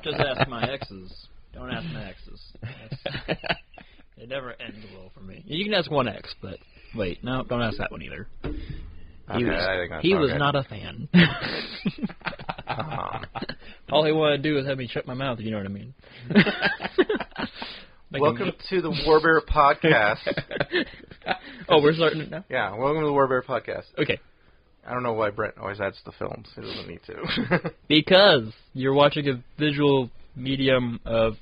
Just ask my exes. Don't ask my exes. It never ends well for me. You can ask one ex, but wait, no, don't ask that one either. He was not a fan. All he wanted to do was have me shut my mouth, if you know what I mean. Welcome to the Warbear Podcast. Oh, we're starting it now? Yeah, welcome to the Warbear Podcast. Okay. I don't know why Brent always adds the films. He doesn't need to. Because you're watching a visual medium of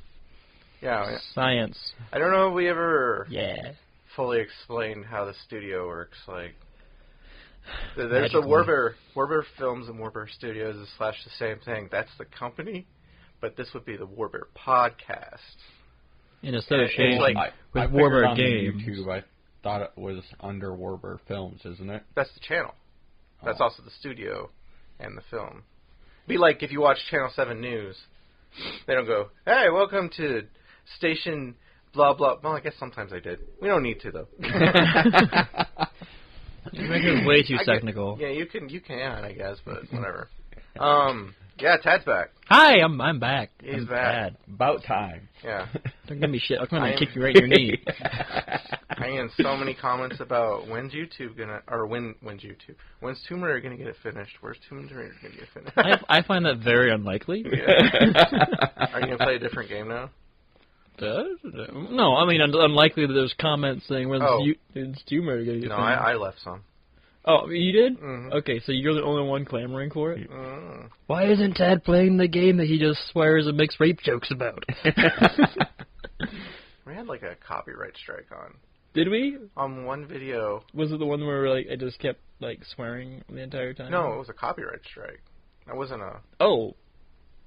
science. I don't know if we ever fully explained how the studio works. Like, there's the Warbear Films and Warbear Studios is / the same thing. That's the company, but this would be the Warbear Podcast. In association with Warbear Games. YouTube, I thought it was under Warbear Films, isn't it? That's the channel. That's also the studio and the film. Be like if you watch Channel 7 News, they don't go, "Hey, welcome to station blah blah." Well, I guess sometimes I did. We don't need to though. You're making it way too technical. Yeah, you can, I guess, but whatever. Yeah, Tad's back. Hi, I'm back. He's back. Tad. About time. Yeah. Don't give me shit. I'm gonna kick you right in your knee. I get so many comments about when's YouTube gonna, or when's Tomb Raider gonna get it finished? Where's Tomb Raider gonna get it finished? I find that very unlikely. Yeah. Are you gonna play a different game now? No, I mean unlikely that there's comments saying when's Tomb Raider gonna get finished. No, I left some. Oh, you did? Mm-hmm. Okay, so you're the only one clamoring for it? Mm. Why isn't Tad playing the game that he just swears and makes rape jokes about? We had like a copyright strike on. Did we? On one video. Was it the one where like I just kept like swearing the entire time? No, it was a copyright strike. That wasn't a... Oh,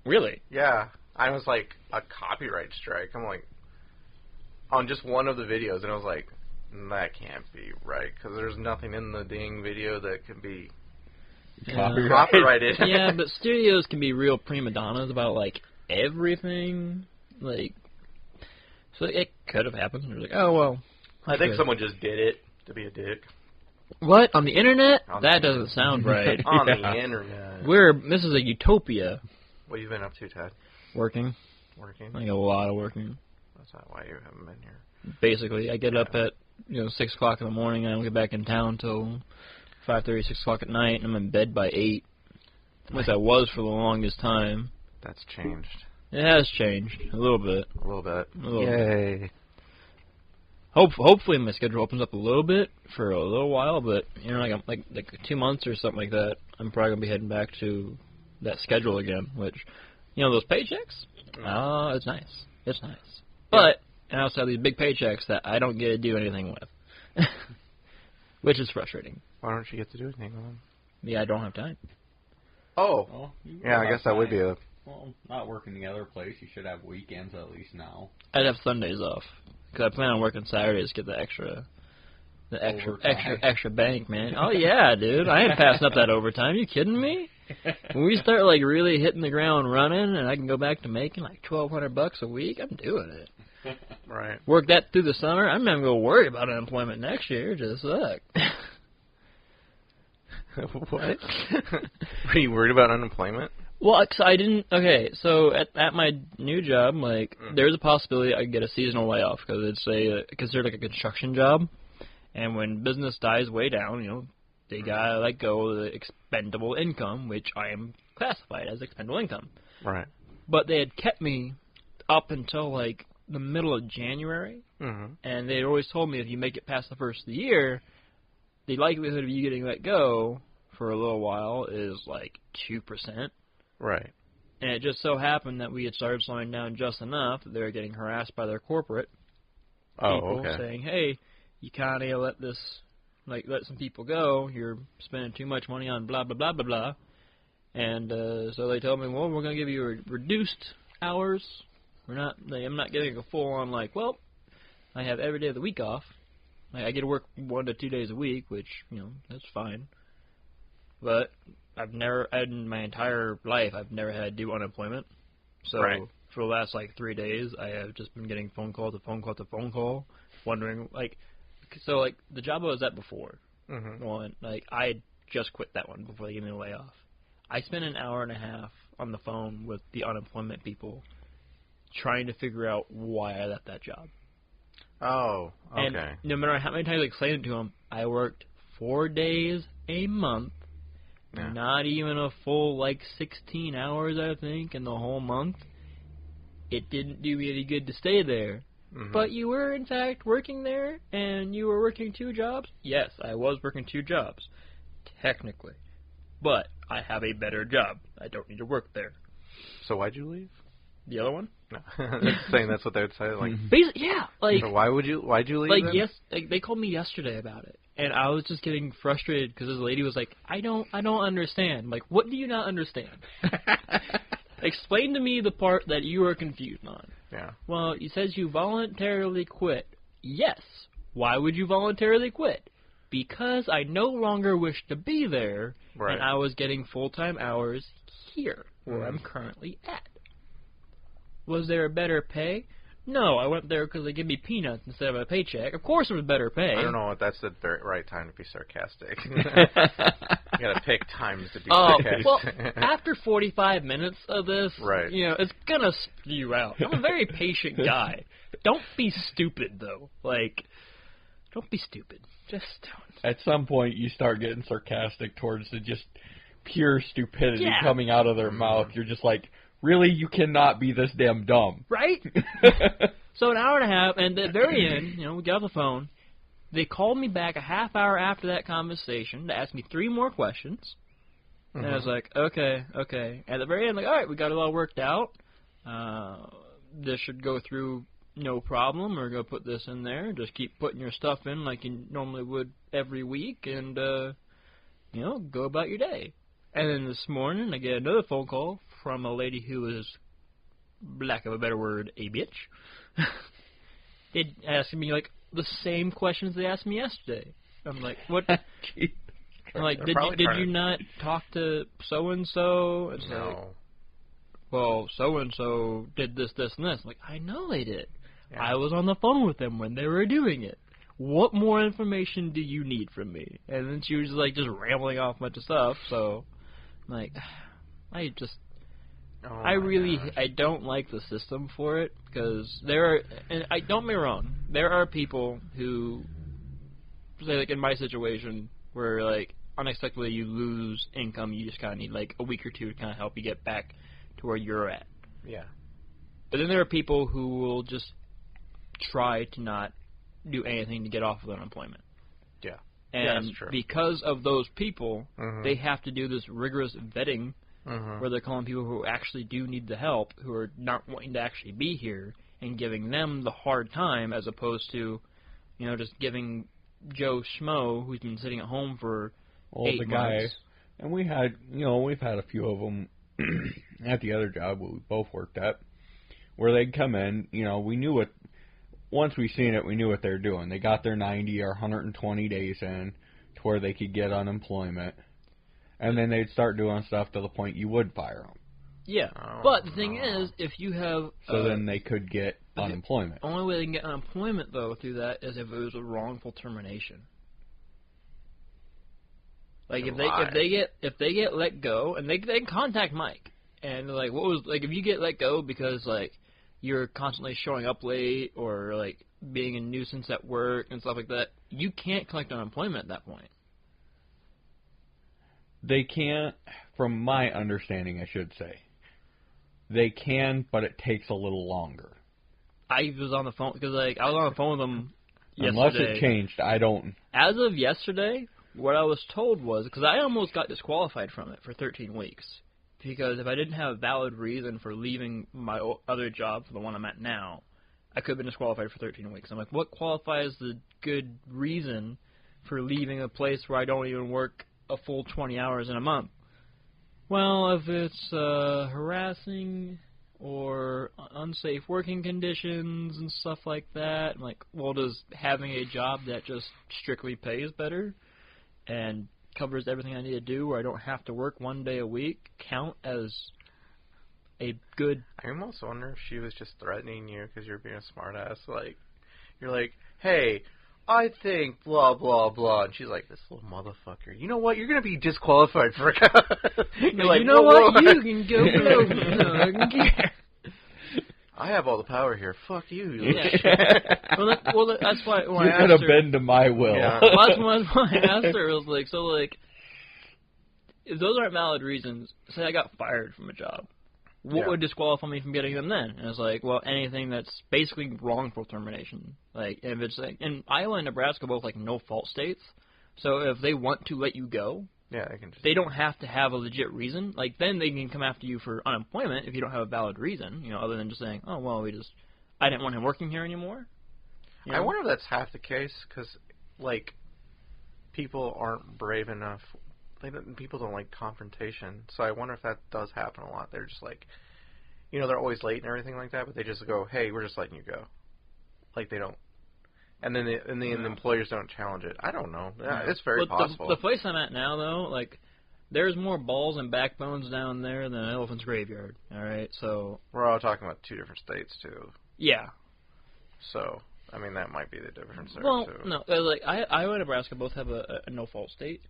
really? Yeah. I was like, a copyright strike. I'm like, on just one of the videos, and I was like, that can't be right, because there's nothing in the dang video that can be copyrighted. Yeah, but studios can be real prima donnas about, like, everything. Like, so it could have happened. They're like, oh, well. I think someone just did it to be a dick. What? On the internet? That doesn't sound right. On the internet. This is a utopia. What have you been up to, Ted? Working. Like a lot of working. That's not why you haven't been here. Basically, I get up at 6 o'clock in the morning, and I don't get back in town until 5:30, 6 o'clock at night, and I'm in bed by 8, which I was for the longest time. That's changed. It has changed a little bit. A little bit. Yay. Hopefully my schedule opens up a little bit for a little while, but like 2 months or something like that, I'm probably gonna be heading back to that schedule again. Which, those paychecks, it's nice. It's nice, but. And I also have these big paychecks that I don't get to do anything with. Which is frustrating. Why don't you get to do anything with them? Yeah, I don't have time. Oh. Well, yeah, I guess that would be a... Well, not working the other place. You should have weekends at least now. I'd have Sundays off. Because I plan on working Saturdays to get the extra bank, man. Oh, yeah, dude. I ain't passing up that overtime. You kidding me? When we start, like, really hitting the ground running and I can go back to making, like, $1,200 a week, I'm doing it. Right. Work that through the summer. I'm not going to worry about unemployment next year. Just suck. What? Are you worried about unemployment? Well, I didn't... Okay, so at my new job, like, there's a possibility I could get a seasonal layoff because it's considered like a construction job. And when business dies way down, they got to let go of the expendable income, which I am classified as expendable income. Right. But they had kept me up until, like, the middle of January, and they always told me if you make it past the first of the year, the likelihood of you getting let go for a little while is like 2%. Right. And it just so happened that we had started slowing down just enough that they were getting harassed by their corporate people saying, hey, you kind of let some people go, you're spending too much money on blah, blah, blah, blah, blah. And so they told me, well, we're going to give you a reduced hours. I'm not getting a full on like, well, I have every day of the week off. I get to work 1 to 2 days a week, which, that's fine. But in my entire life, I've never had to do unemployment. So for the last, 3 days, I have just been getting phone call to phone call to phone call, wondering, the job I was at before, I had just quit that one before they gave me a layoff. I spent an hour and a half on the phone with the unemployment people trying to figure out why I left that job. Oh, okay. And no matter how many times I explained it to them, I worked 4 days a month, not even a full 16 hours, I think, in the whole month. It didn't do me any good to stay there. Mm-hmm. But you were, in fact, working there, and you were working 2 jobs? Yes, I was working 2 jobs, technically. But I have a better job. I don't need to work there. So why'd you leave? The other one? No. Saying that's what they would say? Basically, yeah. So why'd you leave then? Yes, they called me yesterday about it. And I was just getting frustrated because this lady was like, I don't understand. Like, what do you not understand? Explain to me the part that you are confused on. Yeah. Well, it says you voluntarily quit. Yes. Why would you voluntarily quit? Because I no longer wish to be there, and I was getting full-time hours here, where I'm currently at. Was there a better pay? No, I went there because they give me peanuts instead of a paycheck. Of course there was better pay. I don't know if that's the right time to be sarcastic. You gotta pick times to be sarcastic. Well, after 45 minutes of this, it's gonna spew out. I'm a very patient guy. Don't be stupid, though. Don't be stupid. Just don't. At some point, you start getting sarcastic towards the just pure stupidity coming out of their mouth. You're just like, really? You cannot be this damn dumb. Right? So an hour and a half, and at the very end, we got off the phone. They called me back a half hour after that conversation to ask me 3 more questions. Mm-hmm. And I was like, okay. At the very end, all right, we got it all worked out. This should go through no problem. We're going to put this in there. Just keep putting your stuff in like you normally would every week and, go about your day. And then this morning, I get another phone call from a lady who is, lack of a better word, a bitch. It asked me, the same questions they asked me yesterday. I'm like, what? I'm like, did you not talk to so-and-so? It's no. Well, so-and-so did this, and this. I'm like, I know they did. Yeah. I was on the phone with them when they were doing it. What more information do you need from me? And then she was just rambling off a bunch of stuff, so I'm like, I don't like the system for it, because don't get me wrong, there are people who, say, in my situation, where, unexpectedly you lose income, you just kind of need, a week or 2 to kind of help you get back to where you're at. Yeah. But then there are people who will just try to not do anything to get off of unemployment. Yeah. And that's true. because of those people, they have to do this rigorous vetting where they're calling people who actually do need the help, who are not wanting to actually be here, and giving them the hard time as opposed to, just giving Joe Schmo, who's been sitting at home for 8 months. And we've had a few of them at the other job we both worked at, where they'd come in, we knew once we seen it, we knew what they were doing. They got their 90 or 120 days in to where they could get unemployment. And then they'd start doing stuff to the point you would fire them. Yeah, but the thing is, if you have... So then they could get unemployment. The only way they can get unemployment, though, through that is if it was a wrongful termination. If they get let go, and they can contact Mike, and if you get let go because you're constantly showing up late or being a nuisance at work and stuff like that, you can't collect unemployment at that point. They can't, from my understanding, I should say. They can, but it takes a little longer. I was on the phone because I was on the phone with them yesterday. Unless it changed, I don't. As of yesterday, what I was told was, because I almost got disqualified from it for 13 weeks, because if I didn't have a valid reason for leaving my other job, for the one I'm at now, I could have been disqualified for 13 weeks. I'm like, what qualifies the good reason for leaving a place where I don't even work a full 20 hours in a month? Well, if it's harassing or unsafe working conditions and stuff like that. I'm like, well, does having a job that just strictly pays better and covers everything I need to do where I don't have to work 1 day a week count as a good... I almost wonder if she was just threatening you because you're being a smartass. Like, you're like, hey, I think blah, blah, blah. And she's like, this little motherfucker. You know what? You're going to be disqualified for you're like, you know whoa, what? whoa. You can go below me. No, I don't care. I have all the power here. Fuck you. Yeah. Well, that's why when You're I going to asked her... bend to my will. Yeah. Well, that's why I asked her. I was like, so, like, if those aren't valid reasons, say I got fired from a job, what would disqualify me from getting them then? And I was like, well, anything that's basically wrongful termination. Like, if it's like, and Iowa and Nebraska both like no-fault states, so if they want to let you go, Yeah, they can just... they don't have to have a legit reason. Like, then they can come after you for unemployment if you don't have a valid reason, you know, other than just saying, oh, well, I didn't want him working here anymore. You know? I wonder if that's half the case, because, like, people aren't brave enough. People don't like confrontation, so I wonder if that does happen a lot. They're just like, you know, they're always late and everything like that, but they just go, hey, we're just letting you go. Like, they don't. And then the employers don't challenge it. I don't know. Yeah, it's very possible. The place I'm at now, though, like, there's more balls and backbones down there than an elephant's graveyard, all right? So... We're all talking about 2 different states, too. Yeah. So, I mean, that might be the difference there, Well, too. no, like, Iowa and Nebraska both have a no-fault state.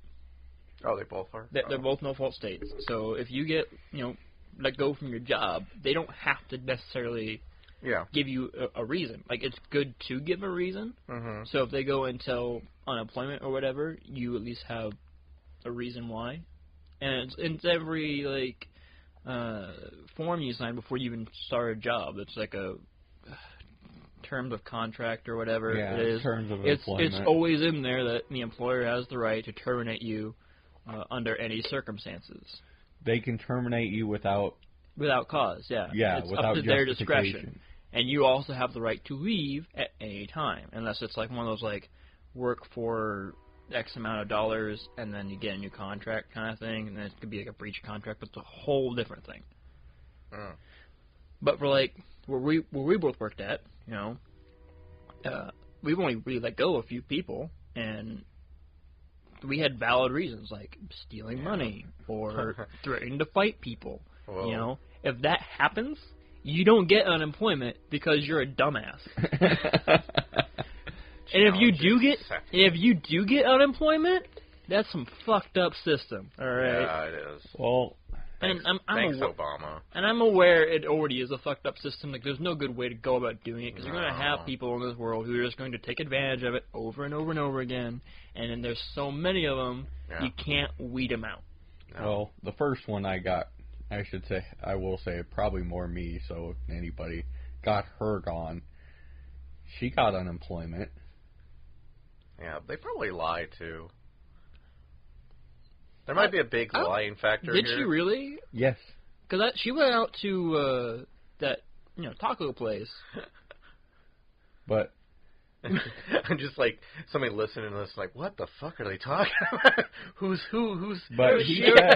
Oh, they both are? They're both no-fault states. So if you get, you know, let go from your job, they don't have to necessarily give you a reason. Like, it's good to give a reason. Mm-hmm. So if they go until unemployment or whatever, you at least have a reason why. And it's every, like, form you sign before you even start a job. It's like a terms of contract or whatever it is. Terms of It's employment. always in there that the employer has the right to terminate you under any circumstances. They can terminate you without cause, yeah. Yeah, it's without up to their justification. discretion. And you also have the right to leave at any time, unless it's like one of those, like, work for X amount of dollars and then you get a new contract kind of thing, and then it could be like a breach of contract, but it's a whole different thing. Mm. But for, like, where we both worked at, you know, we've only really let go a few people, and we had valid reasons, like stealing money or threatening to fight people. Whoa. You know, if that happens, you don't get unemployment because you're a dumbass. And if you do get unemployment, that's some fucked up system. All right. Yeah, it is. Well, Thanks, I'm Obama. And I'm aware it already is a fucked up system. Like, there's no good way to go about doing it because you're going to No. have people in this world who are just going to take advantage of it over and over and over again. And then there's so many of them, you can't weed them out. No. well, the first one I got, I will say, probably more me, so if anybody got her gone, she got unemployment. Yeah, they probably lie, too. There might be a big lying factor Did here. she really? Yes. Because she went out to that taco place. But I'm just like, somebody listening to this, like, what the fuck are they talking about? Who's? But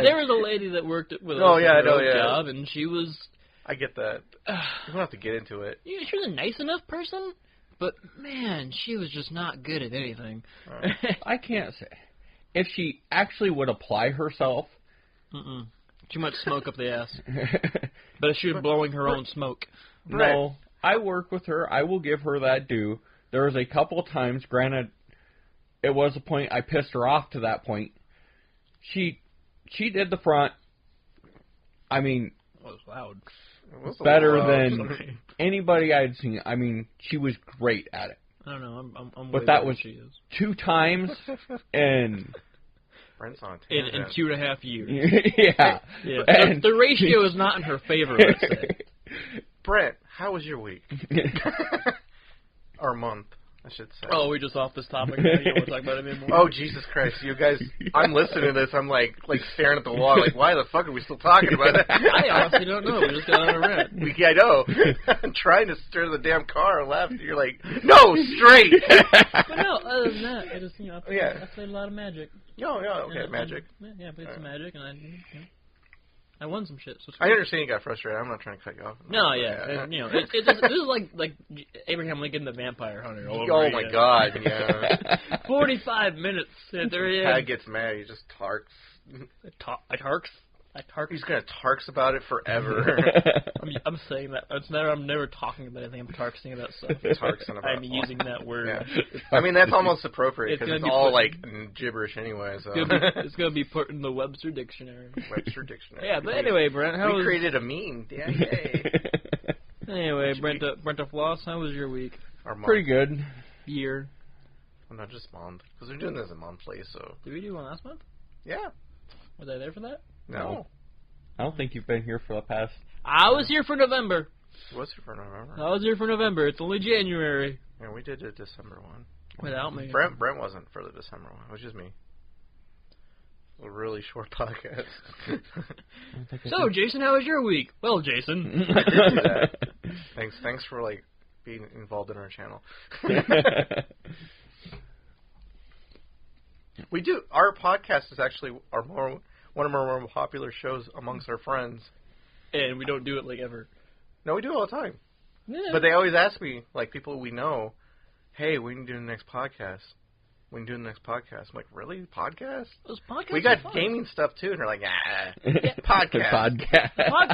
There was a lady that worked with Oh, us yeah, at I her know, old yeah. job, and she was... I get that. You don't have to get into it. She was a nice enough person, but, man, she was just not good at anything. I can't say. If she actually would apply herself... Too much smoke up the ass. But she was blowing her own smoke. No, I work with her. I will give her that due. There was a couple of times, granted, it was a point I pissed her off to that point. She did the front. I mean, It was loud. It was a better little than sorry. anybody I'd seen. I mean, she was great at it. I don't know. I'm But way that better was than she is. 2 times, and Brent's on a In tangent. 2.5 years. yeah. Yeah. And The ratio is not in her favor, let's say. Brent, how was your week? Or month, I should say. Oh, we just off this topic. You don't want to talk about it anymore? Oh, Jesus Christ, you guys, I'm listening to this, I'm like staring at the wall, like, why the fuck are we still talking about it? I honestly don't know. We just got on a rant. I know. I'm trying to steer the damn car left, and you're like, no, straight! But no, other than that, I just, I played a lot of Magic. Yeah, okay, And- magic. Yeah, I played some Magic, and I won some shit. So it's I cool. understand you got frustrated. I'm not trying to cut you off. No, yeah, and, you know, this is like Abraham Lincoln, the Vampire Hunter. All over Oh my again. God! Yeah. 45 minutes. And there he Tad is. gets mad. He just tarks. I tarks. He's gonna tarks about it forever. I'm saying that. I'm never talking about anything. I'm tarksing about stuff. Tarksing about. I'm using that word. Yeah. I mean, that's almost appropriate It's because gonna it's be all put- like gibberish anyway. So It's gonna be put in the Webster dictionary. Webster dictionary. Yeah, but anyway, Brent, how we was? created a meme. Yeah, yay. Anyway, Brenta Floss, how was your week? Our month. Pretty good. Year? Well, not just month, because we're doing this in monthly. So Did we do one last month? yeah. Was I there for that? No. I don't think you've been here for the past. I was here for November. What's it for November? I was here for November. It's only January. Yeah, we did a December one. Without me. Brent wasn't for the December one. It was just me. A really short podcast. So, Jason, how was your week? Well, Jason. I did do that. Thanks for like being involved in our channel. We do. Our podcast is actually one of our more popular shows amongst our friends. And we don't do it like ever. No, we do it all the time. Yeah. But they always ask me, like people we know, hey, when you do the next podcast? When you do the next podcast? I'm like, really? Podcast? Those podcasts We got are fun. gaming stuff too, and they're like, Podcast.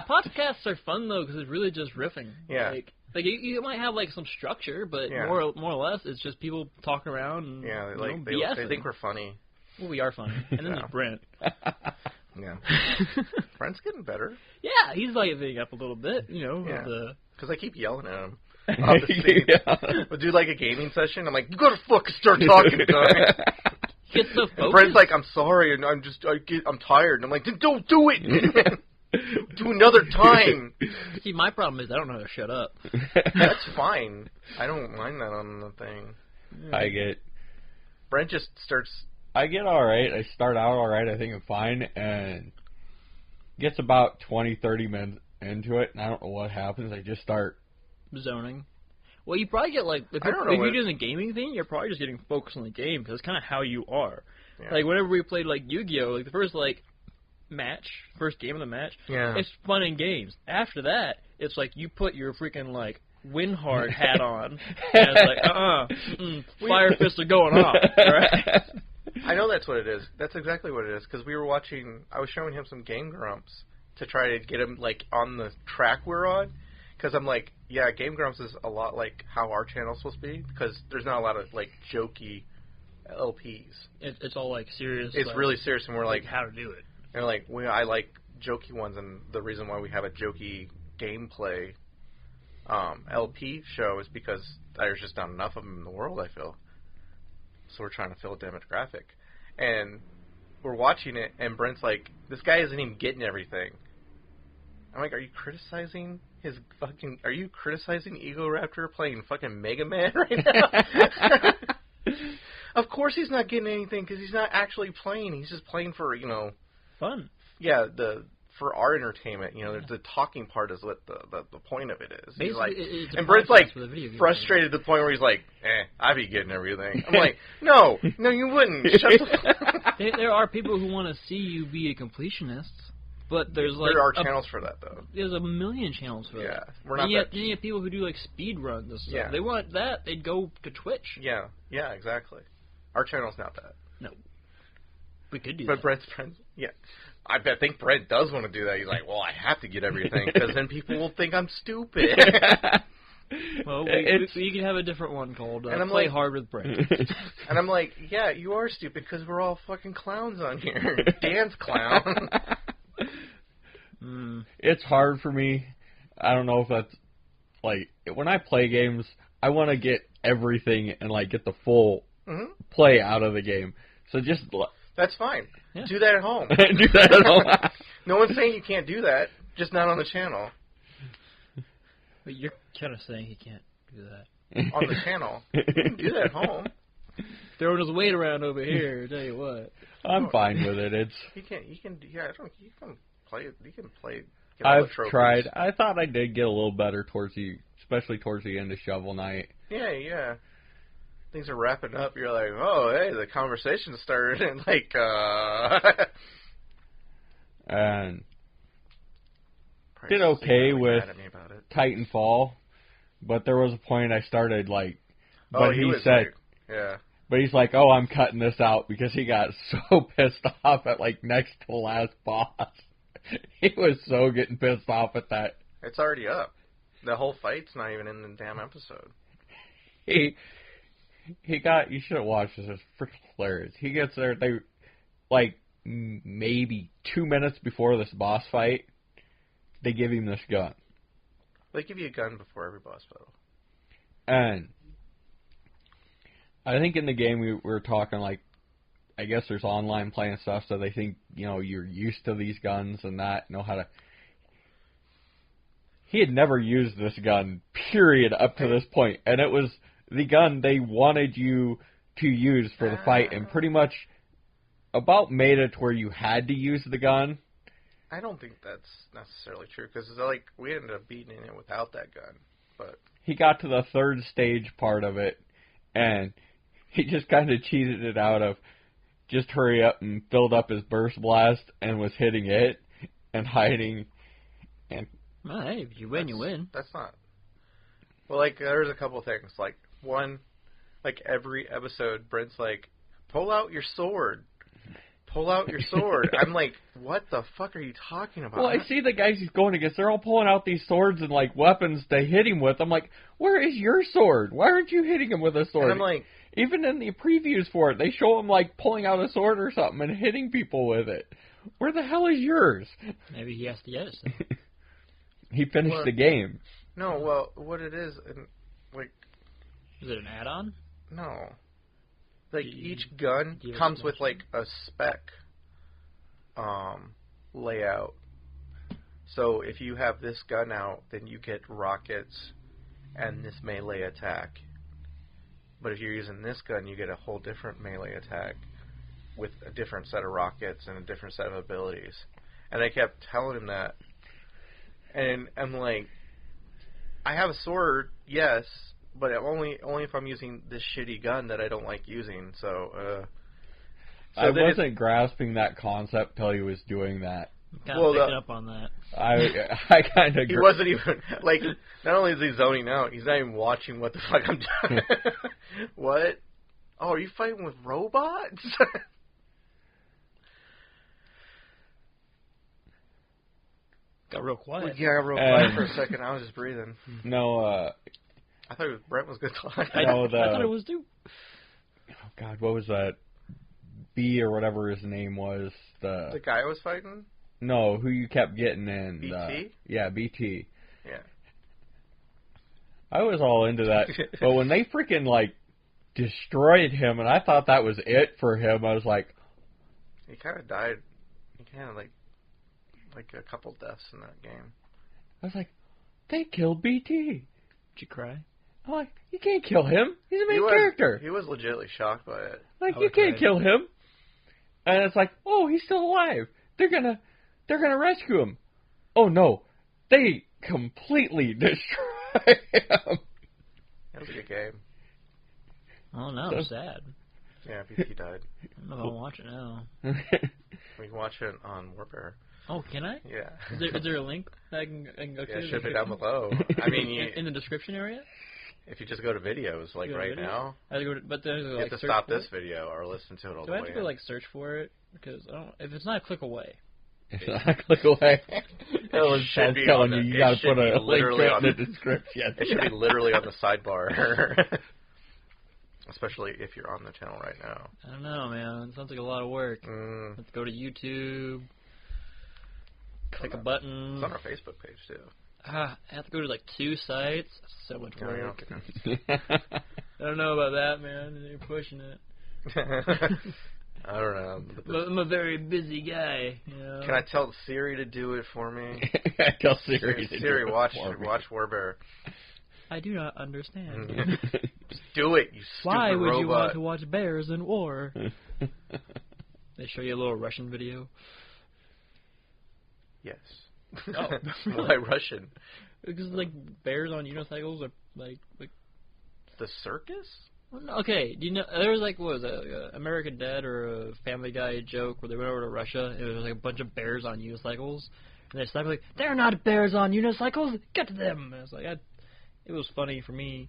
Podcasts are fun though because it's really just riffing. Yeah. Like you might have like some structure, but Yeah. more or less it's just people talking around. And, yeah, you like know, they BSing. think we're funny. Well, we are funny, and then Yeah. there's Brent. Yeah, Brent's getting better Yeah, he's lightening up a little bit, you know. Yeah. because I keep yelling at him. Off the scene. Yeah. We'll do like a gaming session. I'm like, you gotta fucking start talking, guy. He gets so And focused. Brent's like, I'm sorry, and I'm tired. And I'm like, then don't do it. Do another time. See, my problem is I don't know how to shut up. That's fine. I don't mind that on the thing. Brent just starts. I get all right. I start out all right. I think I'm fine, and gets about 20, 30 minutes into it, and I don't know what happens. I just start. Zoning. Well, you probably get like if I don't know you're what- doing the gaming thing, you're probably just getting focused on the game because it's kind of how you are. Yeah. Like whenever we played like Yu-Gi-Oh, like the first first game of the match, Yeah. it's fun in games. After that, it's like you put your freaking like win hard hat on, and it's like fire fists are going off. Right? I know that's what it is. That's exactly what it is. Because we were watching. I was showing him some Game Grumps to try to get him like on the track we're on. Because I'm like, yeah, Game Grumps is a lot like how our channel's supposed to be. Because there's not a lot of like jokey LPs. It's all like serious. It's like, really serious, and we're like, how to do it. and like I like jokey ones, and the reason why we have a jokey gameplay LP show is because there's just not enough of them in the world. I feel. So we're trying to fill a demographic, and we're watching it, and Brent's like, this guy isn't even getting everything. I'm like, are you criticizing Ego Raptor playing fucking Mega Man right now? Of course he's not getting anything because he's not actually playing. He's just playing for, Fun. yeah, for our entertainment. The talking part is what the point of it is. He's Basically, like, it's a and Brent's podcast like with a video game. frustrated to the point where he's like, I'd be getting everything. I'm like, no, you wouldn't. Shut the There are people who want to see you be a completionist, but there's like There are channels for that though. there's a million channels for Yeah, that. we're not and yet, that. then you have people who do like speed runs and stuff. Yeah. They want that, they'd go to Twitch. Yeah, exactly. Our channel's not that. No, we could do But that. Brent's friends, yeah. I think Brent does want to do that. He's like, well, I have to get everything because then people will think I'm stupid. Well, It's- we could have a different one called And I'm Play like- Hard with Brent. And I'm like, yeah, you are stupid because we're all fucking clowns on here. Dan's clown. It's hard for me. I don't know if that's like when I play games, I want to get everything and like get the full hmm play out of the game. So just That's fine. Yeah. Do that at home. do that at home. No one's saying you can't do that, just not on the channel. But you're kind of saying he can't do that. On the channel. You can do that at home. Throwing his weight around over here, I tell you what. I'm fine with it. It's You can play it. You can play. Get all the I've trophies. tried. I thought I did get a little better especially towards the end of Shovel Knight. Yeah. Things are wrapping up. You're like, oh, hey, the conversation started, and like, And Christ, did okay you're really with mad at me about it. Titanfall, but there was a point I started like. Oh, But he was said, like, yeah. but he's like, "Oh, I'm cutting this out," because he got so pissed off at like next to the last boss. He was so getting pissed off at that. It's already up. The whole fight's not even in the damn episode. He got. You should have watched this. It's freaking hilarious. He gets there. They like maybe 2 minutes before this boss fight. They give him this gun, They give you a gun before every boss battle. and I think in the game we were talking like, I guess there's online play and stuff, so they think you're used to these guns and that know how to. He had never used this gun, period, up to this point, and it was the gun they wanted you to use for the fight, and pretty much about made it to where you had to use the gun. I don't think that's necessarily true, because like we ended up beating it without that gun. But He got to the third stage part of it, and he just kind of cheated it out of just hurry up and filled up his burst blast and was hitting it and hiding. And Well, hey, if you win, you win. That's not. Well, like there's a couple things. Like one, like every episode, Brent's like, "Pull out your sword." Pull out your sword. I'm like, what the fuck are you talking about? well, I see the guys he's going against. They're all pulling out these swords and like weapons to hit him with. I'm like, where is your sword? Why aren't you hitting him with a sword? And I'm like, even in the previews for it, they show him like pulling out a sword or something and hitting people with it. Where the hell is yours? Maybe he has to get it. So. He finished Well, the game. no. Well, what it is, and like, Is it an add-on? no. Like Do you- each gun do you have comes a with like a spec layout. So if you have this gun out, then you get rockets and this melee attack. But if you're using this gun, you get a whole different melee attack with a different set of rockets and a different set of abilities. And I kept telling him that. And I'm like, I have a sword, yes, but only if I'm using this shitty gun that I don't like using. So I then wasn't grasping that concept till he was doing that. Kind Well, of picking up on that. I kind of. he wasn't even like. Not only is he zoning out, he's not even watching what the fuck I'm doing. What? Oh, are you fighting with robots? Got real quiet. Yeah, I got real quiet for a second. I was just breathing. No, I thought Brent was going to talk. I, No, I thought the- it was too. oh God, what was that? B or whatever his name was. The guy I was fighting? No, who you kept getting in. BT? Yeah, BT. Yeah. I was all into that, but when they freaking like destroyed him, and I thought that was it for him, I was like, He kind of died. He kind of like a couple deaths in that game. I was like, they killed BT. Did you cry? I'm like, you can't kill him. He's a main character. He was legitimately shocked by it. Like, I you would can't cry. kill him. And it's like, oh, he's still alive. They're gonna rescue him. Oh no, they completely destroy him. It was a good game. Oh no, So- I'm sad. Yeah, BT died. I don't know if I'll watch it now. We can watch it on Warbear. Oh, can I? Yeah. Is there a link that I can go to? Yeah, it should be down below. I mean, in the description area. if you just go to videos, like Go to right video? now, I have to go to, but there's you like have to search stop for this it? video or listen to it all Do the I have way to go in. like search for it? Because I don't. If it's not a click away. It's not a click away. That was should Chad's be telling on you the- got it to should put a be link literally to it in on the description. It should be literally on the sidebar. Especially if you're on the channel right now. I don't know, man. It sounds like a lot of work. Let's go to YouTube. Click a button. It's on our Facebook page too. I have to go to like 2 sites. So much No, you're work. not I don't know about that, man. You're pushing it. I don't know. I'm a very busy guy. You know? Can I tell Siri to do it for me? Tell Siri. to Siri, do it watch for me. Warbear. I do not understand. Just do it, you stupid Why would robot. you want to watch bears in war? They show you a little Russian video. Yes. Oh, Why Russian? Because like bears on unicycles are like The circus? well, no, okay. Do you know there was like what was it, American Dad or a Family Guy joke where they went over to Russia and there was like a bunch of bears on unicycles And they're stuck like, they're not bears on unicycles. Get to them. And I was like, it was funny for me.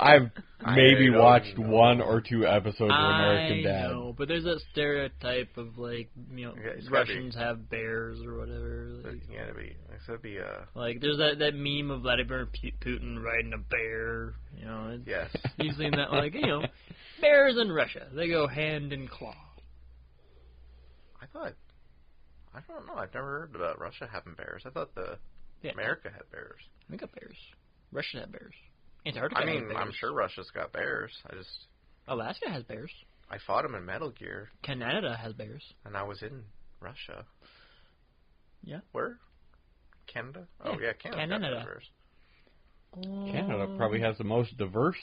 I've maybe I don't watched know. 1 or 2 episodes of American Dad. I know, but there's that stereotype of like, Yeah, it's gotta Russians have bears or whatever. Like, Yeah, it'd be like there's that meme of Vladimir Putin riding a bear. yes. Using that like bears in Russia, they go hand in claw. I don't know. I've never heard about Russia having bears. I thought America had bears. We got bears. Russia had bears. Antarctica. I mean, has bears. I'm sure Russia's got bears. Alaska has bears. I fought them in Metal Gear, Canada has bears. and I was in Russia. Yeah. Where? Canada? Oh Yeah, yeah, Canada. Canada. Bears. Canada probably has the most diverse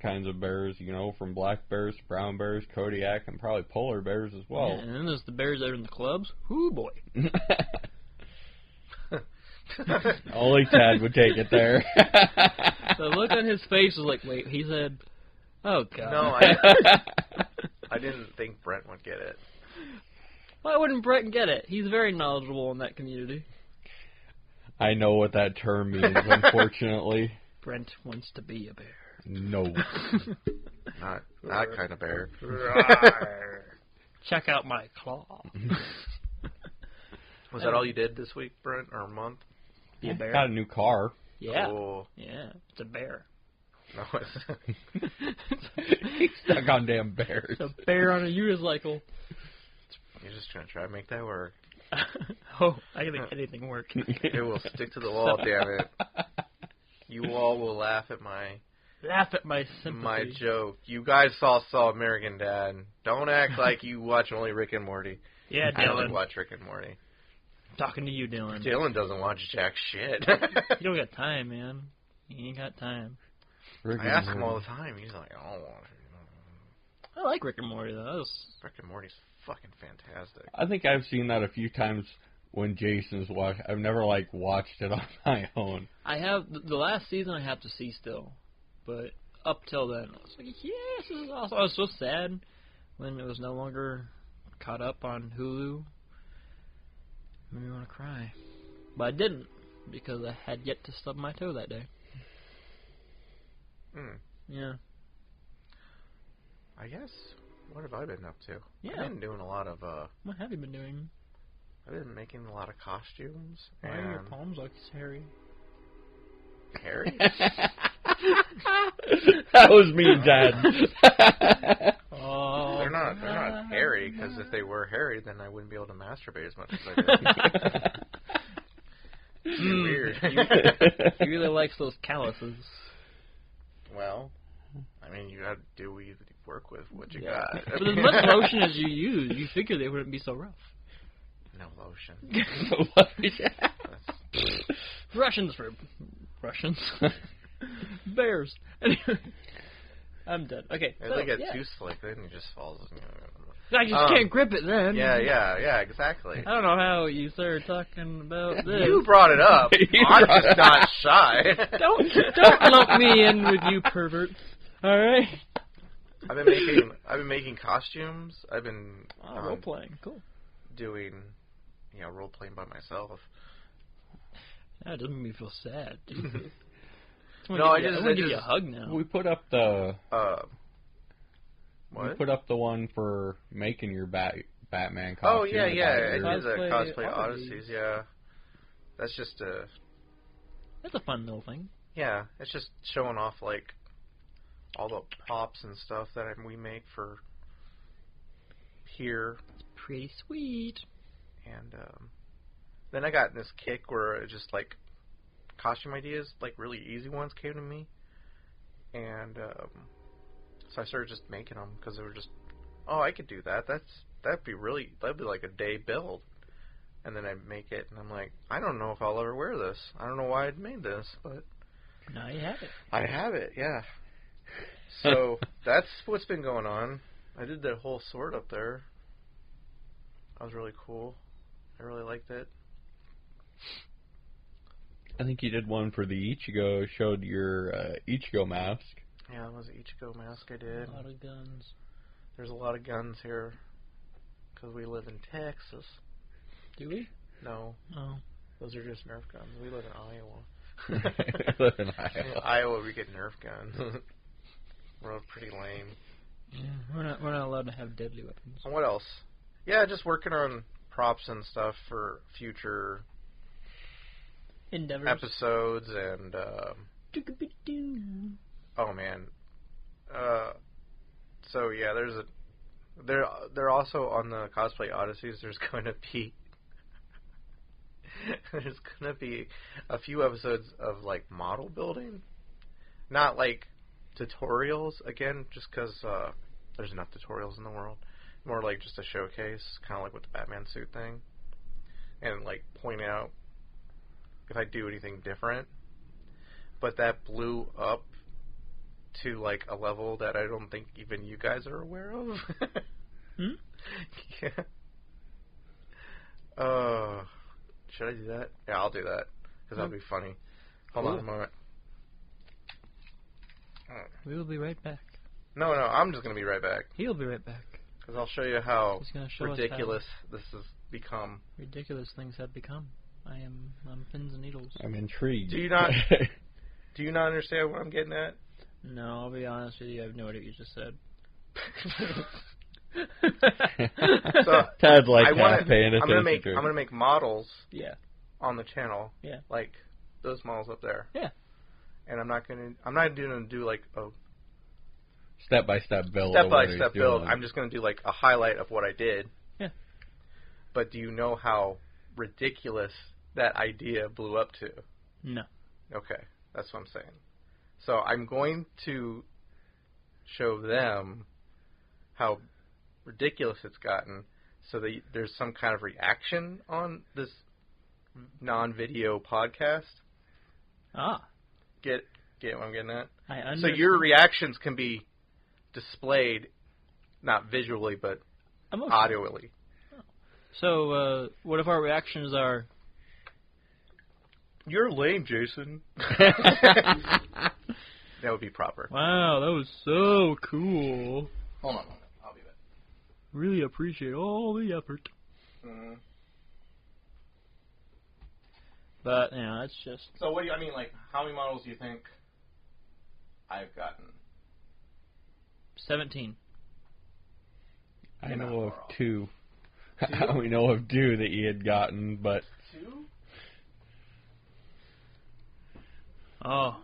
kinds of bears, from black bears to brown bears, Kodiak, and probably polar bears as well. Yeah, and then there's the bears that are in the clubs. Ooh boy. Only Ted would take it there. The look on his face was like, wait, he said, oh god. No, I didn't think Brent would get it. Why wouldn't Brett get it? He's very knowledgeable in that community. I know what that term means, unfortunately. Brent wants to be a bear. No. Not that kind of bear. Check out my claw. Was that all you did this week, Brent, or month? Be a bear. Got a new car. Yeah. Cool. Yeah. It's a bear. No, it's He's stuck on damn bears. It's a bear on a unicycle. You're just gonna try to make that work. Oh, I can make anything work. It will stick to the wall, damn it. You all will laugh at my Laugh at my sympathy. my joke. You guys all saw American Dad. Don't act like you watch only Rick and Morty. Yeah, I only Dylan. watch Rick and Morty. Talking to you, Dylan. Dylan doesn't watch jack shit. You don't got time, man. You ain't got time. I ask him all the time. He's like, I don't watch it. I like Rick and Morty, though. That was... Rick and Morty's fucking fantastic. I think I've seen that a few times when Jason's watched. I've never watched it on my own. I have the last season. I have to see still, but up till then, I was like, "Yes, this is awesome." I was so sad when it was no longer caught up on Hulu. Made me want to cry, but I didn't because I had yet to stub my toe that day. Yeah. I guess. What have I been up to? Yeah. I've been doing a lot of. What have you been doing? I've been making a lot of costumes. Why are your And palms like this, Harry? Harry? That was me, Dad. Oh, They're not hairy, because if they were hairy, then I wouldn't be able to masturbate as much as I do. It's weird. He really likes those calluses. Well, I mean, you got to do what you work with, what you Yeah. got. But as much lotion as you use, you figure they wouldn't be so rough. No lotion. Russians for Russians. Bears. Anyway, I'm done. Okay. If so, they get yeah. too slick, then it just falls. I just can't grip it then. Yeah, exactly. I don't know how you started talking about this. You brought it up. You I'm brought just it not up. shy. Don't lump me in with you perverts. All right. I've been making costumes. I've been Role playing. Cool. doing, role playing by myself. That doesn't make me feel sad. No, I I'm gonna give you a hug now. We put up the. What? We put up the one for making your Batman costume. Oh yeah. It Cosplay is a cosplay oddities. odysseys. Yeah, that's just That's a fun little thing. yeah. It's just showing off like all the props and stuff that we make for here. Pretty sweet. And then I got in this kick where it just like costume ideas, like really easy ones, came to me, and so I started just making them because they were just, oh, I could do that. That'd be like a day build. And then I make it, and I'm like, I don't know if I'll ever wear this. I don't know why I'd made this, but Now you have it. I have it, yeah. So that's what's been going on. I did that whole sword up there. That was really cool. I really liked it. I think you did one for the Ichigo. Showed your Ichigo mask. Yeah, it was an Ichigo mask I did. A lot of guns. There's a lot of guns here because we live in Texas. Do we? No, Oh. those are just Nerf guns. We live in Iowa. Live in Iowa. In Iowa, we get Nerf guns. We're pretty lame. Yeah, we're not allowed to have deadly weapons. And what else? Yeah, just working on props and stuff for future Endeavors. episodes and oh man. So yeah, they're also on the Cosplay Odysseys. There's going to be a few episodes of like model building, not like tutorials again, just because there's enough tutorials in the world. More like just a showcase, kind of like with the Batman suit thing, and like point out if I do anything different. But that blew up to like a level that I don't think even you guys are aware of. Yeah. Should I do that? Yeah, I'll do that because that'll be funny. Hold on a moment. We will be right back. No, I'm just gonna be right back He'll be right back. because I'll show you how He's gonna show ridiculous this has become. Ridiculous things have become. I'm pins and needles. I'm intrigued. Do you not understand what I'm getting at? No, I'll be honest with you. I have no idea what you just said. So Ted's like I wanna, half paying I'm attention. gonna make models. Yeah. On the channel. Yeah. Like those models up there. Yeah. And I'm not gonna do like a Step-by-step build. step-by-step build. I'm just gonna do like a highlight of what I did. Yeah. But do you know how ridiculous that idea blew up to? No. Okay, that's what I'm saying. So I'm going to show them how ridiculous it's gotten, so that there's some kind of reaction on this non-video podcast. Ah. Get what I'm getting at? I So understand. your reactions can be displayed, not visually, but audially. So, what if our reactions are... You're lame, Jason. That would be proper. Wow, that was so cool. Hold on a moment. I'll be back. Really appreciate all the effort. Mm-hmm. But, it's just... So what do you, I mean, like, how many models do you think I've gotten? 17. I know of two. We know of two that you had gotten, but... Two? Oh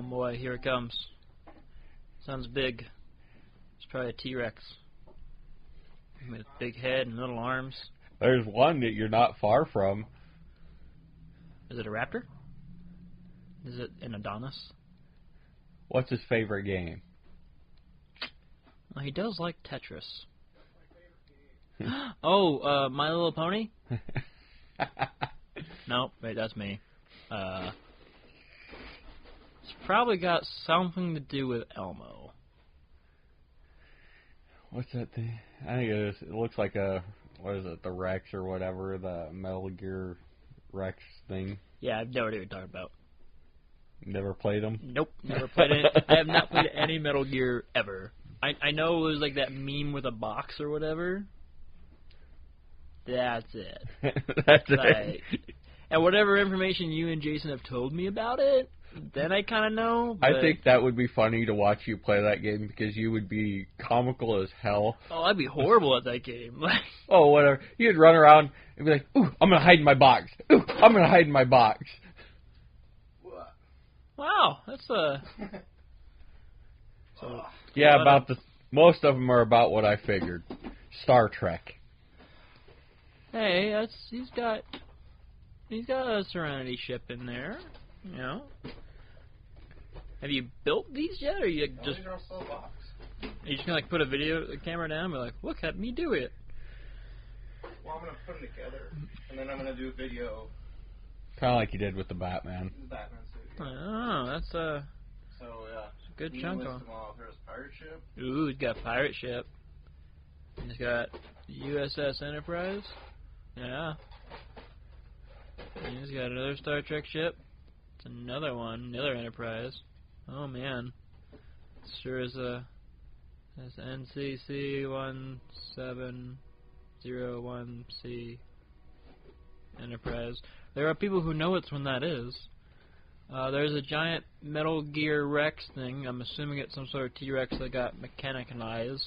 boy, here it comes. Sounds big. It's probably a T-Rex. With a big head and little arms. There's one that you're not far from. Is it a raptor? Is it an Adonis? What's his favorite game? Well, he does like Tetris. Oh, My Little Pony? Nope, wait, that's me. It's probably got something to do with Elmo. What's that thing? I think it is. It looks like what is it, the Rex or whatever, the Metal Gear Rex thing. Yeah, I've no idea what you're talking about. Never played them? Nope, never played it. I have not played any Metal Gear ever. I know it was like that meme with a box or whatever. That's it. That's it. it. And whatever information you and Jason have told me about it, then I kind of know. I think that would be funny to watch you play that game because you would be comical as hell. Oh, I'd be horrible at that game. Oh, whatever. You'd run around and be like, ooh, I'm going to hide in my box. Ooh, I'm going to hide in my box. Wow, that's Yeah, most of them are about what I figured. Star Trek. Hey, he's got a Serenity ship in there, you know. Have you built these yet, or you just? These are all still a box. Are you just gonna put a video camera down and be like, look at me do it? Well, I'm gonna put them together, and then I'm gonna do a video. Kind of like you did with the Batman. The Batman suit. Oh, that's So yeah, a good chunk list on. them all. There's pirate ship. Ooh, he's got a pirate ship. He's got USS Enterprise. Yeah. And he's got another Star Trek ship. It's another one, another Enterprise. Oh man, sure is that's NCC 1701C. Enterprise. There are people who know which one that is. There's a giant Metal Gear Rex thing. I'm assuming it's some sort of T-Rex that got mechanized.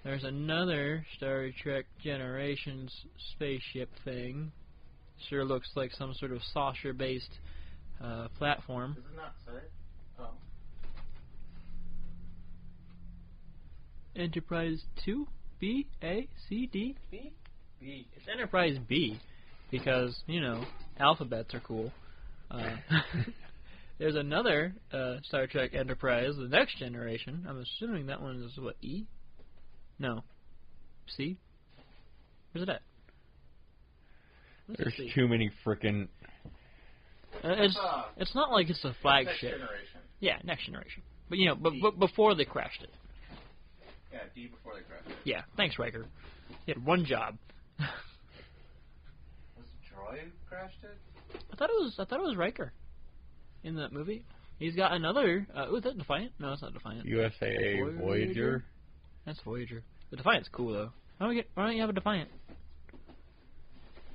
There's another Star Trek Generations spaceship thing. Sure looks like some sort of saucer-based platform. Does it not say? Oh. Enterprise 2? B? A? C? D? B? B. It's Enterprise B. Because, you know, alphabets are cool. There's another Star Trek Enterprise, the Next Generation. I'm assuming that one is, what, E? No. C? Where's it at? There's too many frickin'... It's not like it's a flagship. Next Generation. Yeah, Next Generation. But, you know, but before they crashed it. Yeah, D before they crashed it. Yeah, thanks, Riker. He had one job. Was it Troy who crashed it? I thought it was Riker in that movie. He's got another. Is that Defiant? No, it's not Defiant. USA Voyager. That's Voyager. The Defiant's cool though. Why don't you have a Defiant?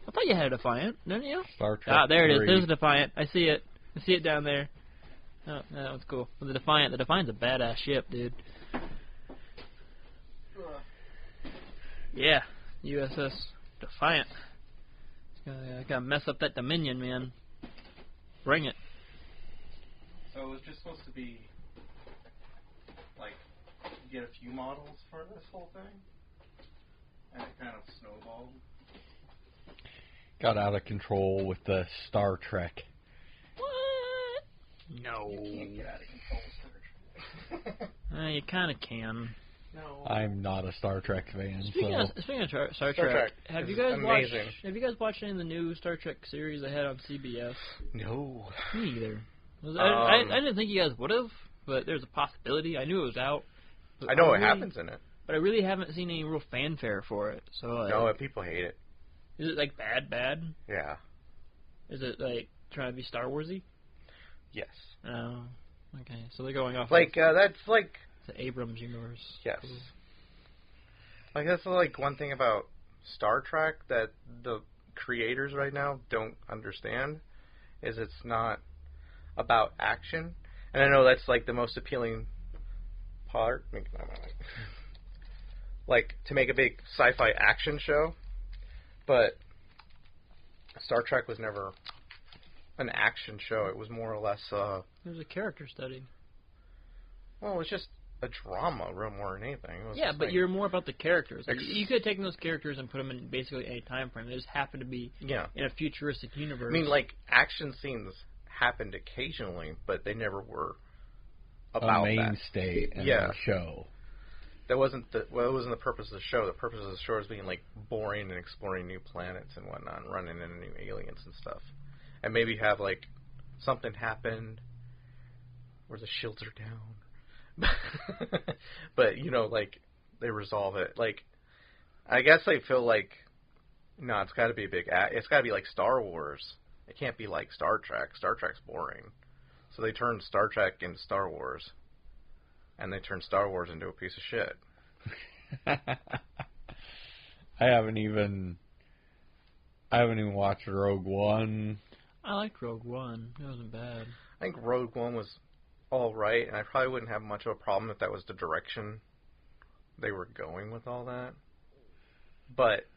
I thought you had a Defiant, didn't you? Star Trek. Ah, there it is. 3. There's a Defiant. I see it. I see it down there. Oh, that was cool. Well, the Defiant's a badass ship, dude. Yeah, USS Defiant. Gotta mess up that Dominion, man. Bring it. So it was just supposed to be, like, get a few models for this whole thing? And it kind of snowballed? Got out of control with the Star Trek. What? No. You can't get out of control, Star Trek. You kind of can. No. I'm not a Star Trek fan, Speaking so... of Star Trek Trek, have is you guys amazing. watched any of the new Star Trek series they had on CBS? No. Me either. I didn't think you guys would have, but there's a possibility. I knew it was out. I know what happens in it. But I really haven't seen any real fanfare for it. So No, people hate it. Is it like bad? Yeah. Is it like trying to be Star Warsy? Yes. Oh, okay. So they're going off That's like... the Abrams universe. Yes. Cool. Like, that's like one thing about Star Trek that the creators right now don't understand, is it's not about action. And I know that's like the most appealing part. Like, to make a big sci-fi action show, but Star Trek was never an action show. It was more or less It was a character study. well, it was just a drama, real more than anything. It was Yeah, just but like, you're more about the characters. Like, you could have taken those characters and put them in basically any time frame. They just happen to be yeah. in a futuristic universe. I mean, like, action scenes happened occasionally, but they never were about a that. mainstay in Yeah. the show. That wasn't it wasn't the purpose of the show. The purpose of the show was being like boring and exploring new planets and whatnot, and running into new aliens and stuff, and maybe have like something happen where the shields are down, but you know, like they resolve it. Like, I guess I feel like no, it's got to be a big. It's got to be like Star Wars. It can't be like Star Trek. Star Trek's boring, so they turned Star Trek into Star Wars. And they turned Star Wars into a piece of shit. I haven't even watched Rogue One. I liked Rogue One. It wasn't bad. I think Rogue One was all right, and I probably wouldn't have much of a problem if that was the direction they were going with all that. But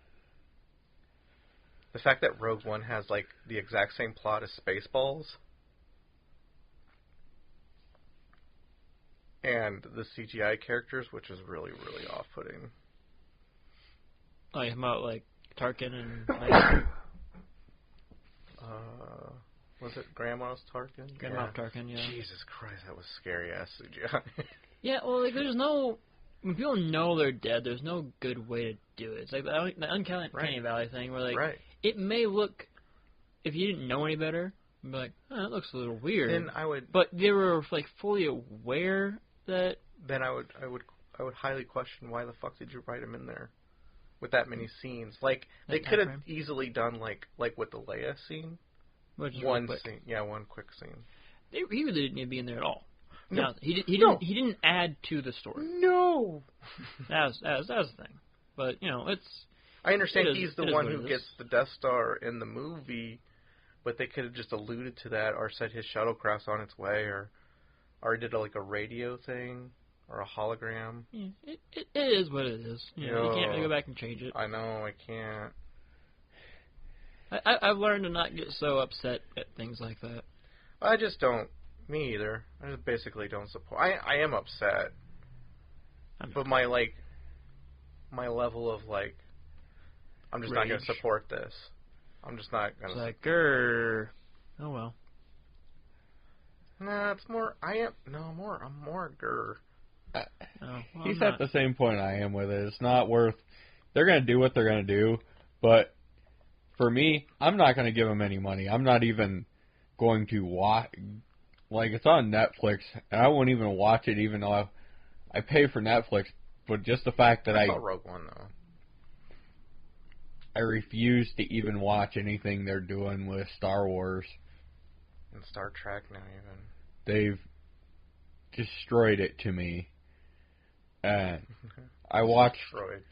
the fact that Rogue One has like the exact same plot as Spaceballs, and the CGI characters, which is really, really off-putting. Like about like Tarkin and like, Was it Grand Moff Tarkin? Grand Moff Tarkin, yeah. Jesus Christ, that was scary ass CGI. Yeah, well, like there's no when people know they're dead, there's no good way to do it. It's like the Uncanny Valley thing, where like it may look, if you didn't know any better, you'd be like, oh, that looks a little weird. Then I would. But they were like fully aware that. Then I would highly question why the fuck did you write him in there with that many scenes? Like they could have easily done like with the Leia scene, one scene, one quick scene. He really didn't need to be in there at all. No, he didn't add to the story. No, that was the thing. But you know, it's I understand It is- he's the it is one what who it gets is. the Death Star in the movie, but they could have just alluded to that or said his shuttlecraft's on its way or did like a radio thing or a hologram. Yeah, it is what it is. You know, you can't really Yo. go back and change it. I know, I can't. I've learned to not get so upset at things like that. I just don't. Me either. I just basically don't support. I am upset, I'm but my level of I'm just not going to Rage. support this. I'm just not going It's to. like, grr. Oh well. Nah, it's more. I'm more grr. Oh, well, He's I'm at not. the same point I am with it. It's not worth. They're gonna do what they're gonna do, but for me, I'm not gonna give them any money. I'm not even going to watch. Like, it's on Netflix, and I won't even watch it, even though I pay for Netflix. But just the fact that I saw Rogue One though. I refuse to even watch anything they're doing with Star Wars. And Star Trek now even. They've destroyed it to me. And I watched Destroyed.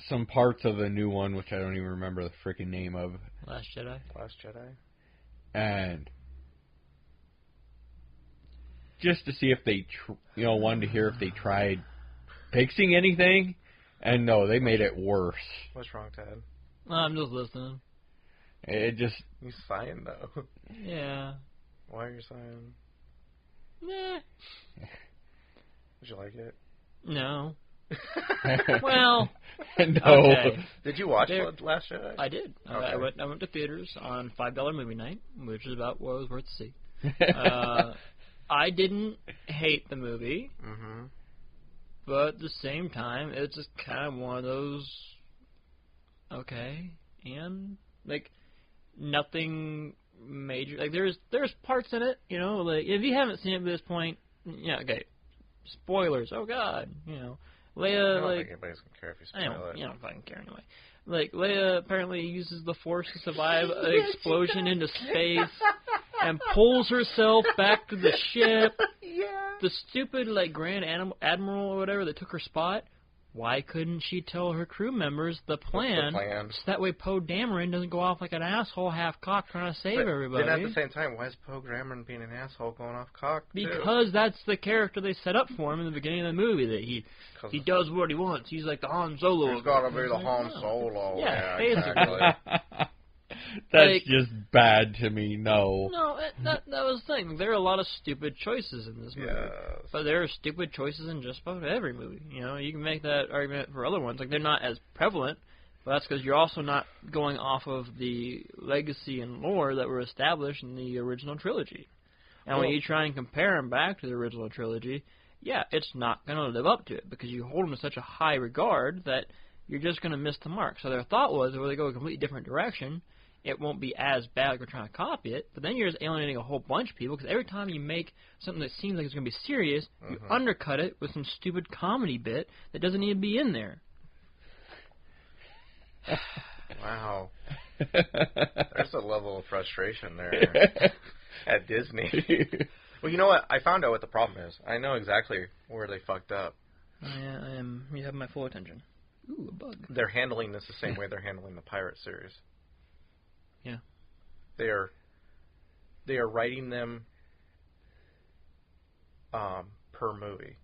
some parts of the new one, which I don't even remember the freaking name of, Last Jedi. Last Jedi. and just to see if they, wanted to hear if they tried fixing anything, and no, they made it worse. What's wrong, Ted? No, I'm just listening. It just, You sighing though. Yeah. Why are you sighing? Nah. Did you like it? No. Well, no. okay. Did you watch There- Last Jedi? I did. Okay. I went to theaters on $5 movie night, which is about what it was worth to see. I didn't hate the movie, Mm-hmm. but at the same time, it's just kind of one of those. Okay, and nothing major. Like there's parts in it, like if you haven't seen it at this point, okay. Spoilers. Oh God, I Leia don't think anybody's gonna care if you I spoil don't, it. you don't fucking care anyway. Like, Leia apparently uses the Force to survive an explosion into space and pulls herself back to the ship. Yeah. The stupid, Grand Admiral or whatever that took her spot, why couldn't she tell her crew members the plan, plan. so that way Poe Dameron doesn't go off like an asshole half-cocked trying to save everybody? Then at the same time, why is Poe Dameron being an asshole going off cock? Because that's the character they set up for him in the beginning of the movie, that he does what he wants. He's like the Han Solo. He's got to be It's the like, Han no. Solo. Yeah, exactly. That's Like- just bad to me. No. No, that was the thing. There are a lot of stupid choices in this movie. Yes. But there are stupid choices in just about every movie. You can make that argument for other ones. Like, they're not as prevalent, but that's because you're also not going off of the legacy and lore that were established in the original trilogy. And when Well- you try and compare them back to the original trilogy, yeah, it's not going to live up to it because you hold them in such a high regard that you're just going to miss the mark. So their thought was, if they go a completely different direction, it won't be as bad like we're trying to copy it, but then you're just alienating a whole bunch of people, because every time you make something that seems like it's going to be serious, you undercut it with some stupid comedy bit that doesn't need to be in there. Wow. There's a level of frustration there at Disney. Well, you know what? I found out what the problem is. I know exactly where they fucked up. You have my full attention. Ooh, a bug. They're handling this the same way they're handling the Pirate series. Yeah. They are writing them per movie.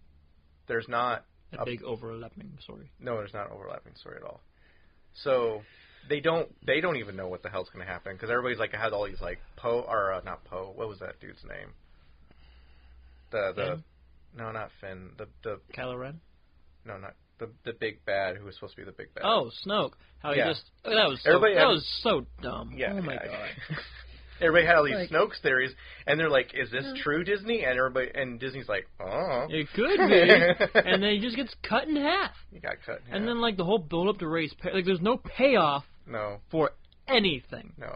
There's not A big overlapping story. No, there's not an overlapping story at all. So they don't even know what the hell's going to happen, because everybody's like had all these Poe or not Poe. What was that dude's name? Finn? No, not Finn. The Kylo Ren? no, not the big bad who was supposed to be the big bad. Oh, Snoke. How he Yeah. just that was so dumb. Yeah, oh my yeah. god. Everybody had all these Like- Snoke's theories, and they're like, "Is this true, Disney?" And Disney's like, "Oh, It could be. And then he just gets cut in half. you got cut." in And half. then the whole build up to Rey's there's no payoff no, for anything there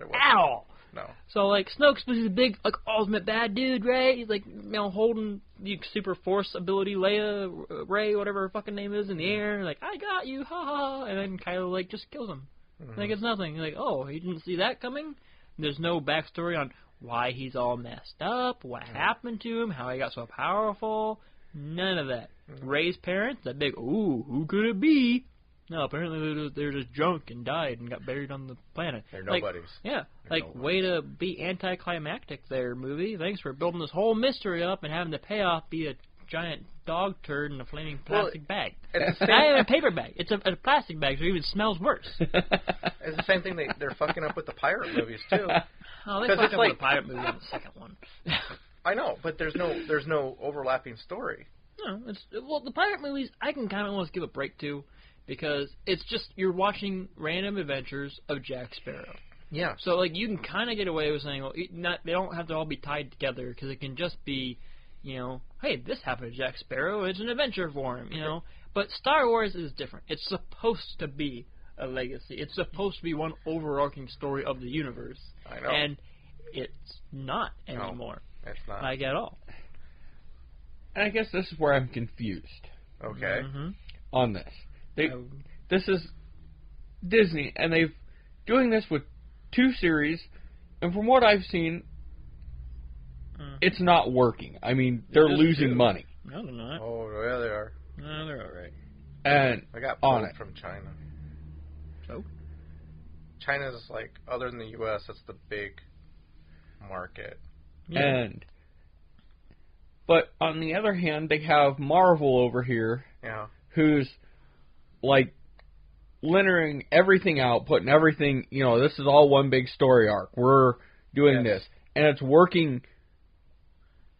wasn't. at all. No, So Snoke's supposed to be the big ultimate bad dude, right? He's holding the super force ability, Leia, Rey, whatever her fucking name is, in the air. I got you, ha ha. And then Kylo just kills him. Mhm. It's nothing. You're oh, he didn't see that coming. There's no backstory on why he's all messed up, what happened to him, how he got so powerful. None of that. Rey's parents, that big, ooh, who could it be? No, apparently they're just drunk and died and got buried on the planet. They're Like, nobodies. yeah, They're like nobodies. way to be anticlimactic there, movie. Thanks for building this whole mystery up and having the payoff be a giant dog turd in a flaming plastic bag. It's the Not same, even a paper bag. It's a plastic bag, so it even smells worse. it's the same thing they're fucking up with the pirate movies too. Oh, they 'Cause fucked it's up like- with the pirate movie on the second one. I know, but there's no overlapping story. No, the pirate movies I can kind of almost give a break to, because it's just you're watching random adventures of Jack Sparrow. Yeah. So like you can kind of get away with saying, well, they don't have to all be tied together, because it can just be, hey, this happened to Jack Sparrow. It's an adventure for him, But Star Wars is different. It's supposed to be a legacy. It's supposed to be one overarching story of the universe. I know. And it's not anymore, It's not. like at all. And I guess this is where I'm confused Okay. Mm-hmm. on this. This is Disney, and they've doing this with 2 series, and from what I've seen, it's not working. I mean, they're It is losing too. money. No, they're not. Oh, yeah, they are. No, they're all right. And I got on pulled it. from China. So? China's like, other than the U.S., that's the big market. Yeah. But on the other hand, they have Marvel over here, Yeah. who's like linearing everything out, putting everything, this is all one big story arc. We're doing Yes. this, and it's working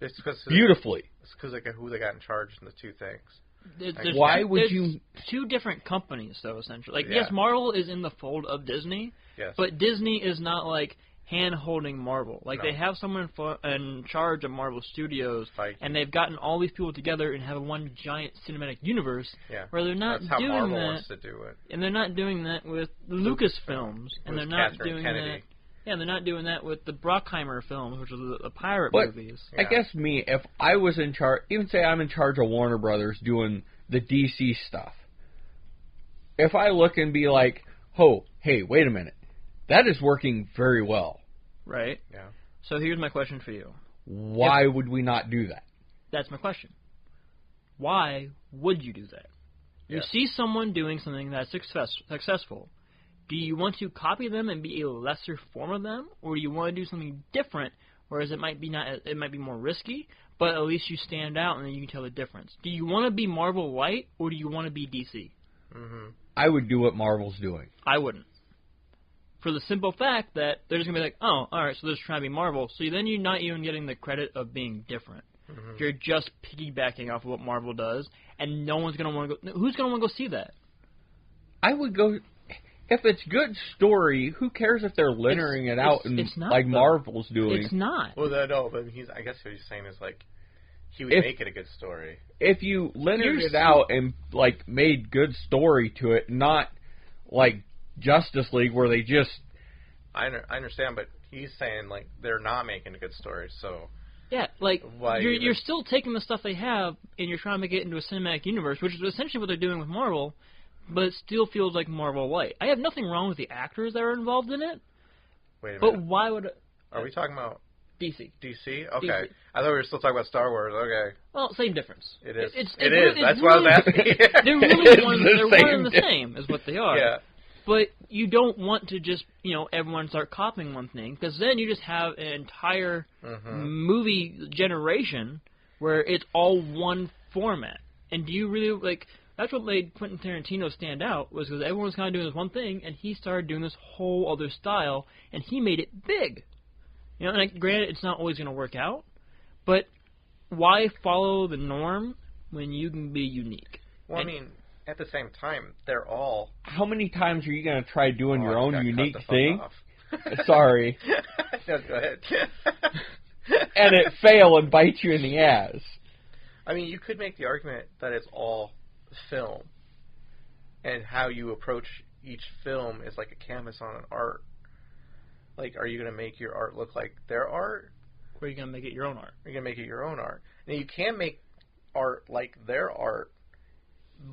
It's because beautifully. It's because who they got in charge in the 2 things. Why would there's you? 2 different companies, though, essentially. Like, Yeah. yes, Marvel is in the fold of Disney, Yes. but Disney is not like hand-holding Marvel. Like, No. they have someone in charge of Marvel Studios, Feige. and they've gotten all these people together and have one giant cinematic universe Yeah. where they're not That's how doing Marvel that. wants to do it. And they're not doing that with Lucasfilms, and With they're not Catherine doing Kennedy. that. Yeah, they're not doing that with the Brockheimer films, which are the pirate But movies. I Yeah. guess if I was in charge, even say I'm in charge of Warner Brothers doing the DC stuff, if I look and be like, oh, hey, wait a minute, that is working very well. Right? Yeah. So here's my question for you. Why would we not do that? That's my question. Why would you do that? You Yes. see someone doing something that's successful. Do you want to copy them and be a lesser form of them, or do you want to do something different? Whereas it might be more risky, but at least you stand out and then you can tell the difference. Do you want to be Marvel light, or do you want to be DC? Mm-hmm. I would do what Marvel's doing. I wouldn't. For the simple fact that they're just going to be like, oh, alright, so they're just trying to be Marvel, so then you're not even getting the credit of being different. Mm-hmm. You're just piggybacking off of what Marvel does, and no one's going to want to go... Who's going to want to go see that? I would go... If it's good story, who cares if they're linearing it out and it's not, like though. Marvel's doing? It's not. Well, no, but I guess what he's saying is like, he would If- make it a good story. If you lineared You're it out and like made good story to it, not like Justice League where they just I understand, but he's saying like they're not making a good story, so Yeah, like, Why even- you're still taking the stuff they have, and you're trying to make it into a cinematic universe, which is essentially what they're doing with Marvel, but it still feels like Marvel light. I have nothing wrong with the actors that are involved in it, wait a but minute. why would... Are we talking about DC. DC? Okay. DC. I thought we were still talking about Star Wars. Okay. Well, same difference. It is. It's It is. it's That's why I was asking. They're It's really one, the they're one same and the difference. same, is what they are. Yeah. But you don't want to just, everyone start copying one thing, because then you just have an entire Mm-hmm. movie generation where it's all one format. And do you really, that's what made Quentin Tarantino stand out, was because everyone was kind of doing this one thing, and he started doing this whole other style, and he made it big. And granted, it's not always going to work out, but why follow the norm when you can be unique? Well, I mean, at the same time, they're all. how many times are you going to try doing your I own got cut unique the fuck thing? off. Sorry. No, go ahead. And it fail and bite you in the ass. I mean, you could make the argument that it's all film, and how you approach each film is like a canvas on an art. Like, are you going to make your art look like their art? Or are you going to make it your own art? Or are you going to make it your own art? Now, you can make art like their art,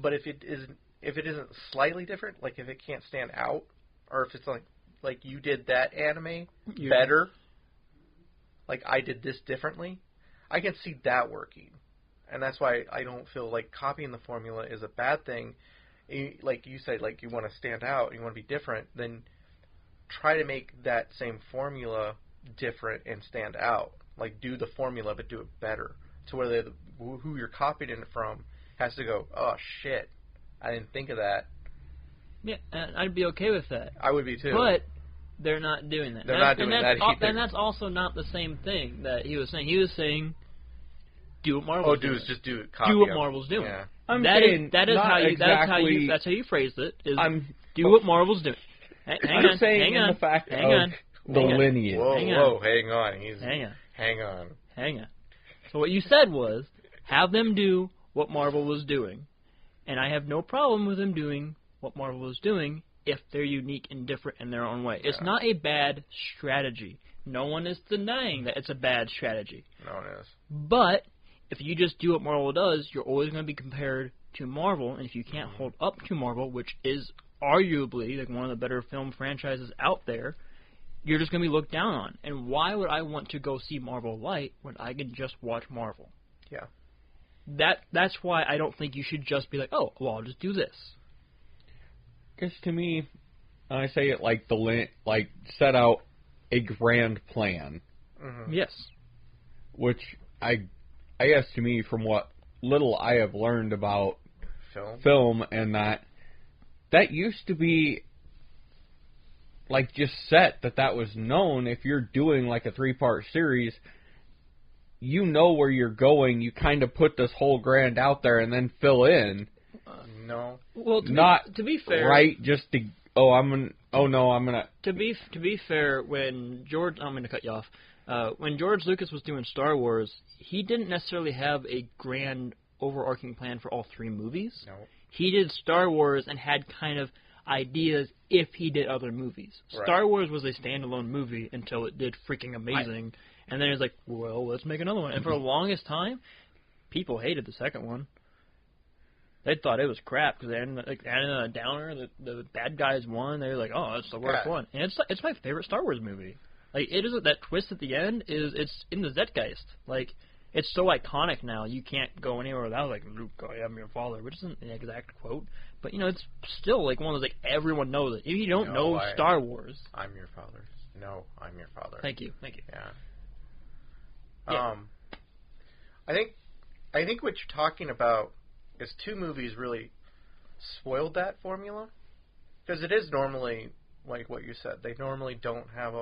but if it isn't slightly different, like if it can't stand out, or if it's like you did that anime better, like I did this differently, I can see that working. And that's why I don't feel like copying the formula is a bad thing. like you said, like you want to stand out, you want to be different, then try to make that same formula different and stand out. Like, do the formula, but do it better. To where who you're copying it from has to go, oh, shit, I didn't think of that. Yeah, and I'd be okay with that. I would be, too. But they're not doing that. They're not doing that either. And that's also not the same thing that he was saying. He was saying, do what Marvel's doing. Just do it. Copy do what them. Marvel's doing. Yeah. That's how you phrased it. Do what Marvel's doing. Hang on. The fact of the lineage. Hang on. Hang on. So what you said was, have them do what Marvel was doing. And I have no problem with them doing what Marvel was doing if they're unique and different in their own way. Yeah. It's not a bad strategy. No one is denying that it's a bad strategy. No one is. But if you just do what Marvel does, you're always going to be compared to Marvel. And if you can't hold up to Marvel, which is arguably like one of the better film franchises out there, you're just going to be looked down on. And why would I want to go see Marvel Light when I can just watch Marvel? Yeah. That's why I don't think you should just be like, oh, well, I'll just do this. Because to me, I say it like set out a grand plan. Mm-hmm. Yes. Which I guess to me, from what little I have learned about film and that used to be like just set that was known. If you're doing like a 3-part series, you know where you're going. You kind of put this whole grand out there and then fill in. No. Well, to be fair, right? Just to I'm gonna. To be fair, when I'm gonna cut you off. When George Lucas was doing Star Wars, he didn't necessarily have a grand overarching plan for all 3 movies. No. He did Star Wars and had kind of ideas if he did other movies. Right. Star Wars was a standalone movie until it did freaking amazing. And then it's like, well, let's make another one. And for the longest time, people hated the second one. They thought it was crap because they added a downer. The bad guys won. They were like, oh, that's the worst one. And it's my favorite Star Wars movie. Like, it isn't that twist at the end. It's in the Zeitgeist. Like, it's so iconic now. You can't go anywhere without like, Luke, I am your father, which isn't an exact quote. But it's still like one of those, like, everyone knows it. If you don't know Star Wars, I'm your father. No, I'm your father. Thank you. Yeah. Yeah. I think what you're talking about is 2 movies really spoiled that formula, because it is normally like what you said. They normally don't have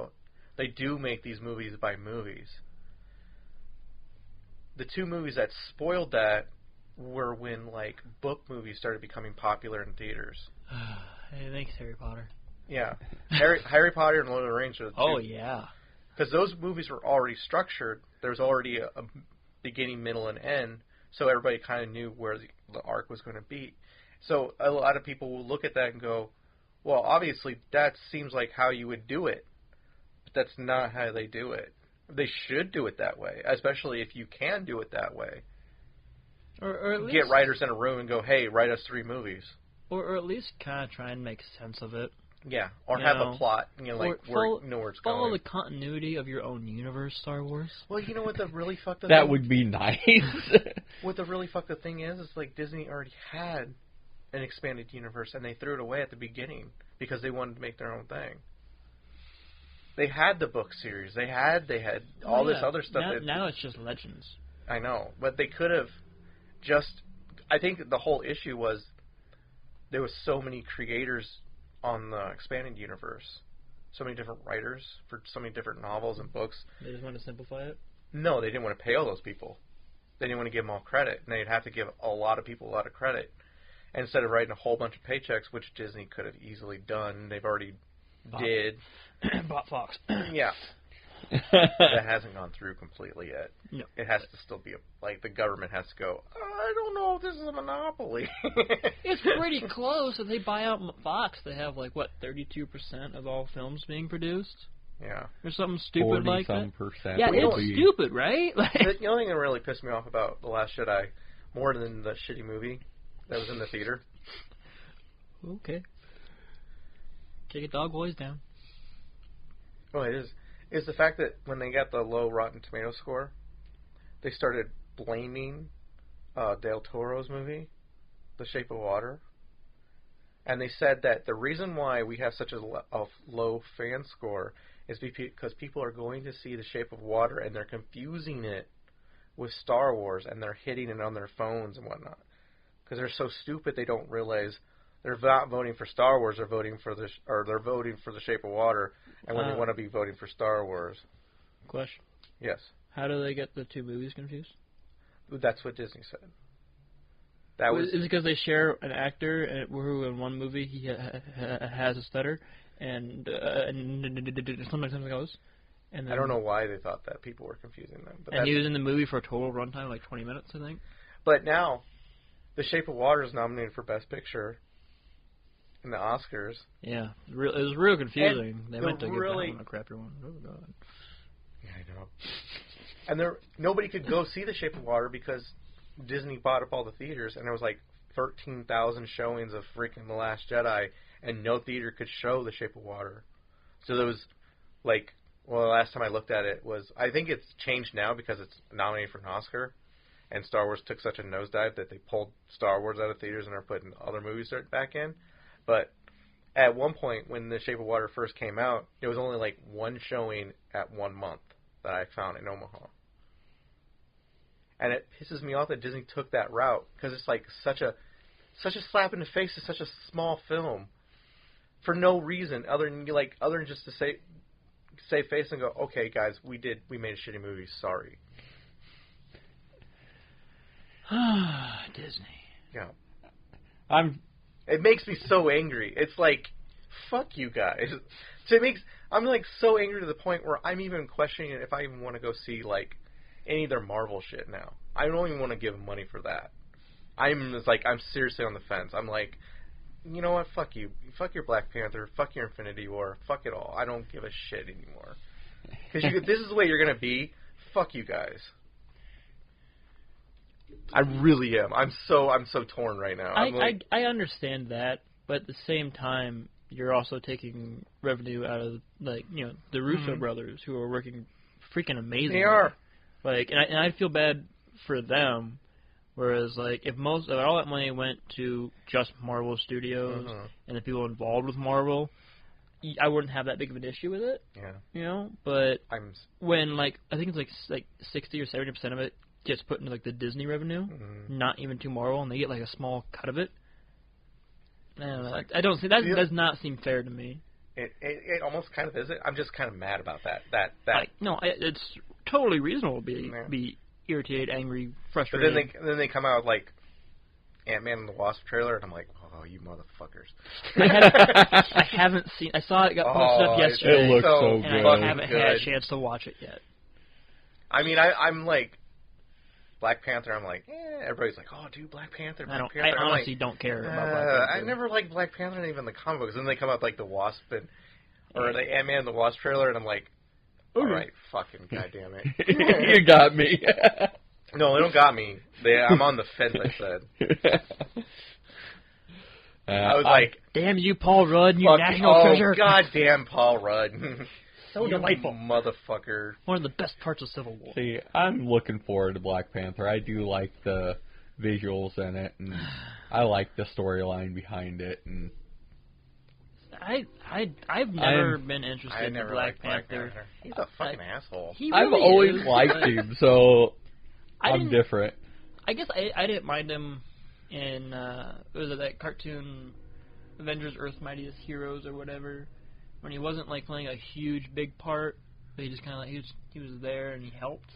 they do make these movies by movies. The 2 movies that spoiled that were when like book movies started becoming popular in theaters. Hey, thanks, Harry Potter. Yeah, Harry Potter and Lord of the Rings are the 2. Oh yeah. Because those movies were already structured. There was already a beginning, middle, and end, so everybody kind of knew where the arc was going to be. So a lot of people will look at that and go, well, obviously that seems like how you would do it. But that's not how they do it. They should do it that way, especially if you can do it that way. Or at least get writers in a room and go, hey, write us 3 movies. Or at least kind of try and make sense of it. Yeah, or have a plot, like where you know where it's going. Follow the continuity of your own universe, Star Wars. Well, you know what the really fucked up that would be nice. What the really fucked up thing is like Disney already had an expanded universe, and they threw it away at the beginning because they wanted to make their own thing. They had the book series. They had all this other stuff. Now it's just Legends. I know, but they could have just... I think the whole issue was there was so many creators on the expanded universe, so many different writers for so many different novels and books. They just wanted to simplify it? No, they didn't want to pay all those people. They didn't want to give them all credit, and they'd have to give a lot of people a lot of credit. And instead of writing a whole bunch of paychecks, which Disney could have easily done, they've already did. Bought Fox. Yeah. That hasn't gone through completely yet. No. It has to still be the government has to go, I don't know if this is a monopoly. It's pretty close. If they buy out Fox, they have 32% of all films being produced? Yeah. Or something stupid like that. 40-some%. Yeah, it's stupid, right? The only thing that really pissed me off about The Last Jedi, more than the shitty movie that was in the theater. Okay. Take a dog boys down. Oh, it is the fact that when they got the low Rotten Tomato score, they started blaming Del Toro's movie, The Shape of Water, And they said that the reason why we have such a low fan score is because people are going to see The Shape of Water and they're confusing it with Star Wars and they're hitting it on their phones and whatnot. Because they're so stupid they don't realize they're not voting for Star Wars, they're voting for The Shape of Water, and when they want to be voting for Star Wars. Question. Yes. How do they get the two movies confused? That's what Disney said. That was Is it because they share an actor who in one movie he has a stutter and sometimes goes? And then, I don't know why they thought that. People were confusing them. But and he was in the movie for a total runtime like 20 minutes, I think. But now, The Shape of Water is nominated for Best Picture in the Oscars. Yeah, it was real confusing. And they meant to give really, that one a crappier one. Oh god. Yeah, I know. And nobody could go see The Shape of Water because Disney bought up all the theaters, and there was like 13,000 showings of freaking The Last Jedi, and no theater could show The Shape of Water. So there was like, well, the last time I looked at it was, I think it's changed now because it's nominated for an Oscar, and Star Wars took such a nosedive that they pulled Star Wars out of theaters and are putting other movies back in. But at one point, when The Shape of Water first came out, there was only like one showing at 1 month that I found in Omaha. And it pisses me off that Disney took that route because it's like such a slap in the face to such a small film for no reason other than just to save face and go, okay guys, we made a shitty movie, sorry. Disney. Yeah. I'm It makes me so angry. It's like, fuck you guys. So I'm like so angry to the point where I'm even questioning if I even want to go see like any of their Marvel shit now. I don't even want to give them money for that. I'm seriously on the fence. I'm like, you know what? Fuck you. Fuck your Black Panther. Fuck your Infinity War. Fuck it all. I don't give a shit anymore. Because this is the way you're gonna be. Fuck you guys. I really am. I'm so torn right now. I understand that, but at the same time, you're also taking revenue out of the Russo brothers who are working freaking amazing. They are. And I feel bad for them. Whereas if all that money went to just Marvel Studios and the people involved with Marvel, I wouldn't have that big of an issue with it. Yeah. But when I think it's like 60 or 70% of it gets put into the Disney revenue, not even to Marvel, and they get a small cut of it. I don't see that. Does not seem fair to me. It almost kind of is. I'm just kind of mad about that. It's totally reasonable to be irritated, angry, frustrated. But then they come out with Ant-Man and the Wasp trailer, and I'm like, oh, you motherfuckers. I haven't seen. I saw it got posted up yesterday. It looks so and good. I haven't had a chance to watch it yet. I mean, I'm like Black Panther. I'm like, everybody's like, oh, dude, Black Panther. I honestly don't care about Black Panther. I never liked Black Panther, and even the comic books. Then they come out with the Wasp or the Ant-Man and the Wasp trailer, and I'm like, all right, fucking goddamn it. You got me. No, they don't got me. I'm on the fence, I said. I was like, damn you, Paul Rudd, you national treasure. Goddamn Paul Rudd. So delightful. Motherfucker. One of the best parts of Civil War. See, I'm looking forward to Black Panther. I do like the visuals in it, and I like the storyline behind it. And I've never been interested in Black Panther. He's a fucking asshole. He really I've always is. liked him, so I'm different. I guess I didn't mind him in was it that cartoon Avengers Earth's Mightiest Heroes or whatever, when he wasn't playing a huge big part, but he just kind of he was there and he helped.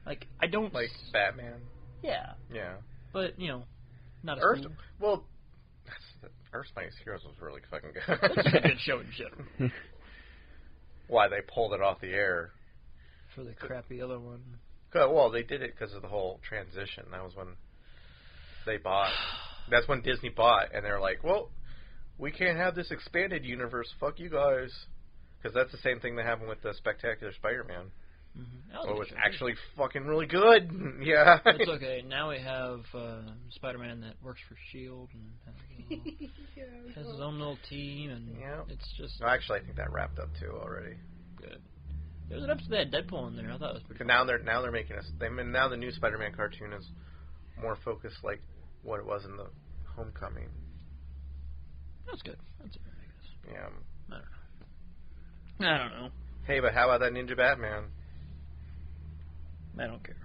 I don't like Batman. Yeah. Yeah. But not as Earth. cool. Well, Earth's Mightiest Heroes was really fucking good. It's a good show in general. Why they pulled it off the air for the crappy other one. Well, they did it because of the whole transition. That was when they bought. That's when Disney bought, and they're like, well, we can't have this expanded universe. Fuck you guys. Because that's the same thing that happened with the Spectacular Spider-Man. Mm-hmm. It was actually fucking really good. Yeah. It's okay. Now we have Spider-Man that works for S.H.I.E.L.D. and has his own little team, and it's just... No, actually, I think that wrapped up, too, already. Good. There was an episode that had Deadpool in there. I thought it was pretty cool. Now they're making us... now the new Spider-Man cartoon is more focused like what it was in the Homecoming. That's good. That's good, I guess. Yeah. I don't know. Hey, but how about that Ninja Batman? I don't care.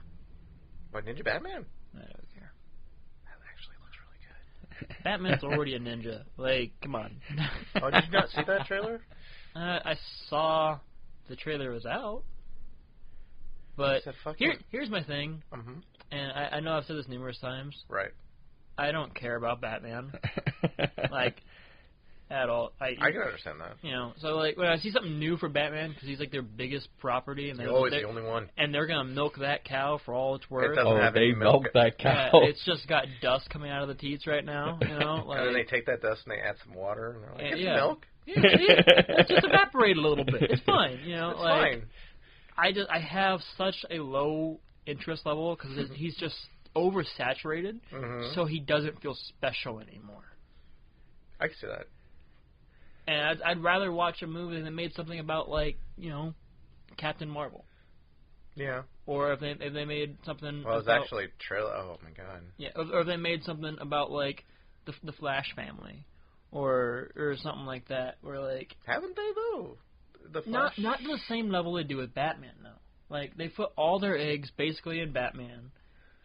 What, Ninja Batman? I don't care. That actually looks really good. Batman's already a ninja. Like, come on. Oh, did you not see that trailer? I saw the trailer was out. But said, "Fuck it." here's my thing, Mm-hmm. and I know I've said this numerous times. Right. I don't care about Batman, like, at all. I can understand that. You know, so like when I see something new for Batman, because he's like their biggest property, and He's always the only one. and they're gonna milk that cow for all it's worth. doesn't have they any milk. milked that cow. Yeah, it's just got dust coming out of the teats right now. You know, like, And then they take that dust and they add some water and they're like, "Get yeah. the milk." Yeah, it's just evaporated a little bit. It's fine. You know, It's like fine. I have such a low interest level because he's just oversaturated, Mhm. so he doesn't feel special anymore. I can see that. And I'd rather watch a movie that made something about, like, you know, Captain Marvel, Yeah. or if they made something. Well, it's about, actually a trailer. Oh my god. yeah, or if they made something about like the Flash family, or something like that, where like Haven't they though? The not Flash. to the same level they do with Batman though. Like they put all their eggs basically in Batman,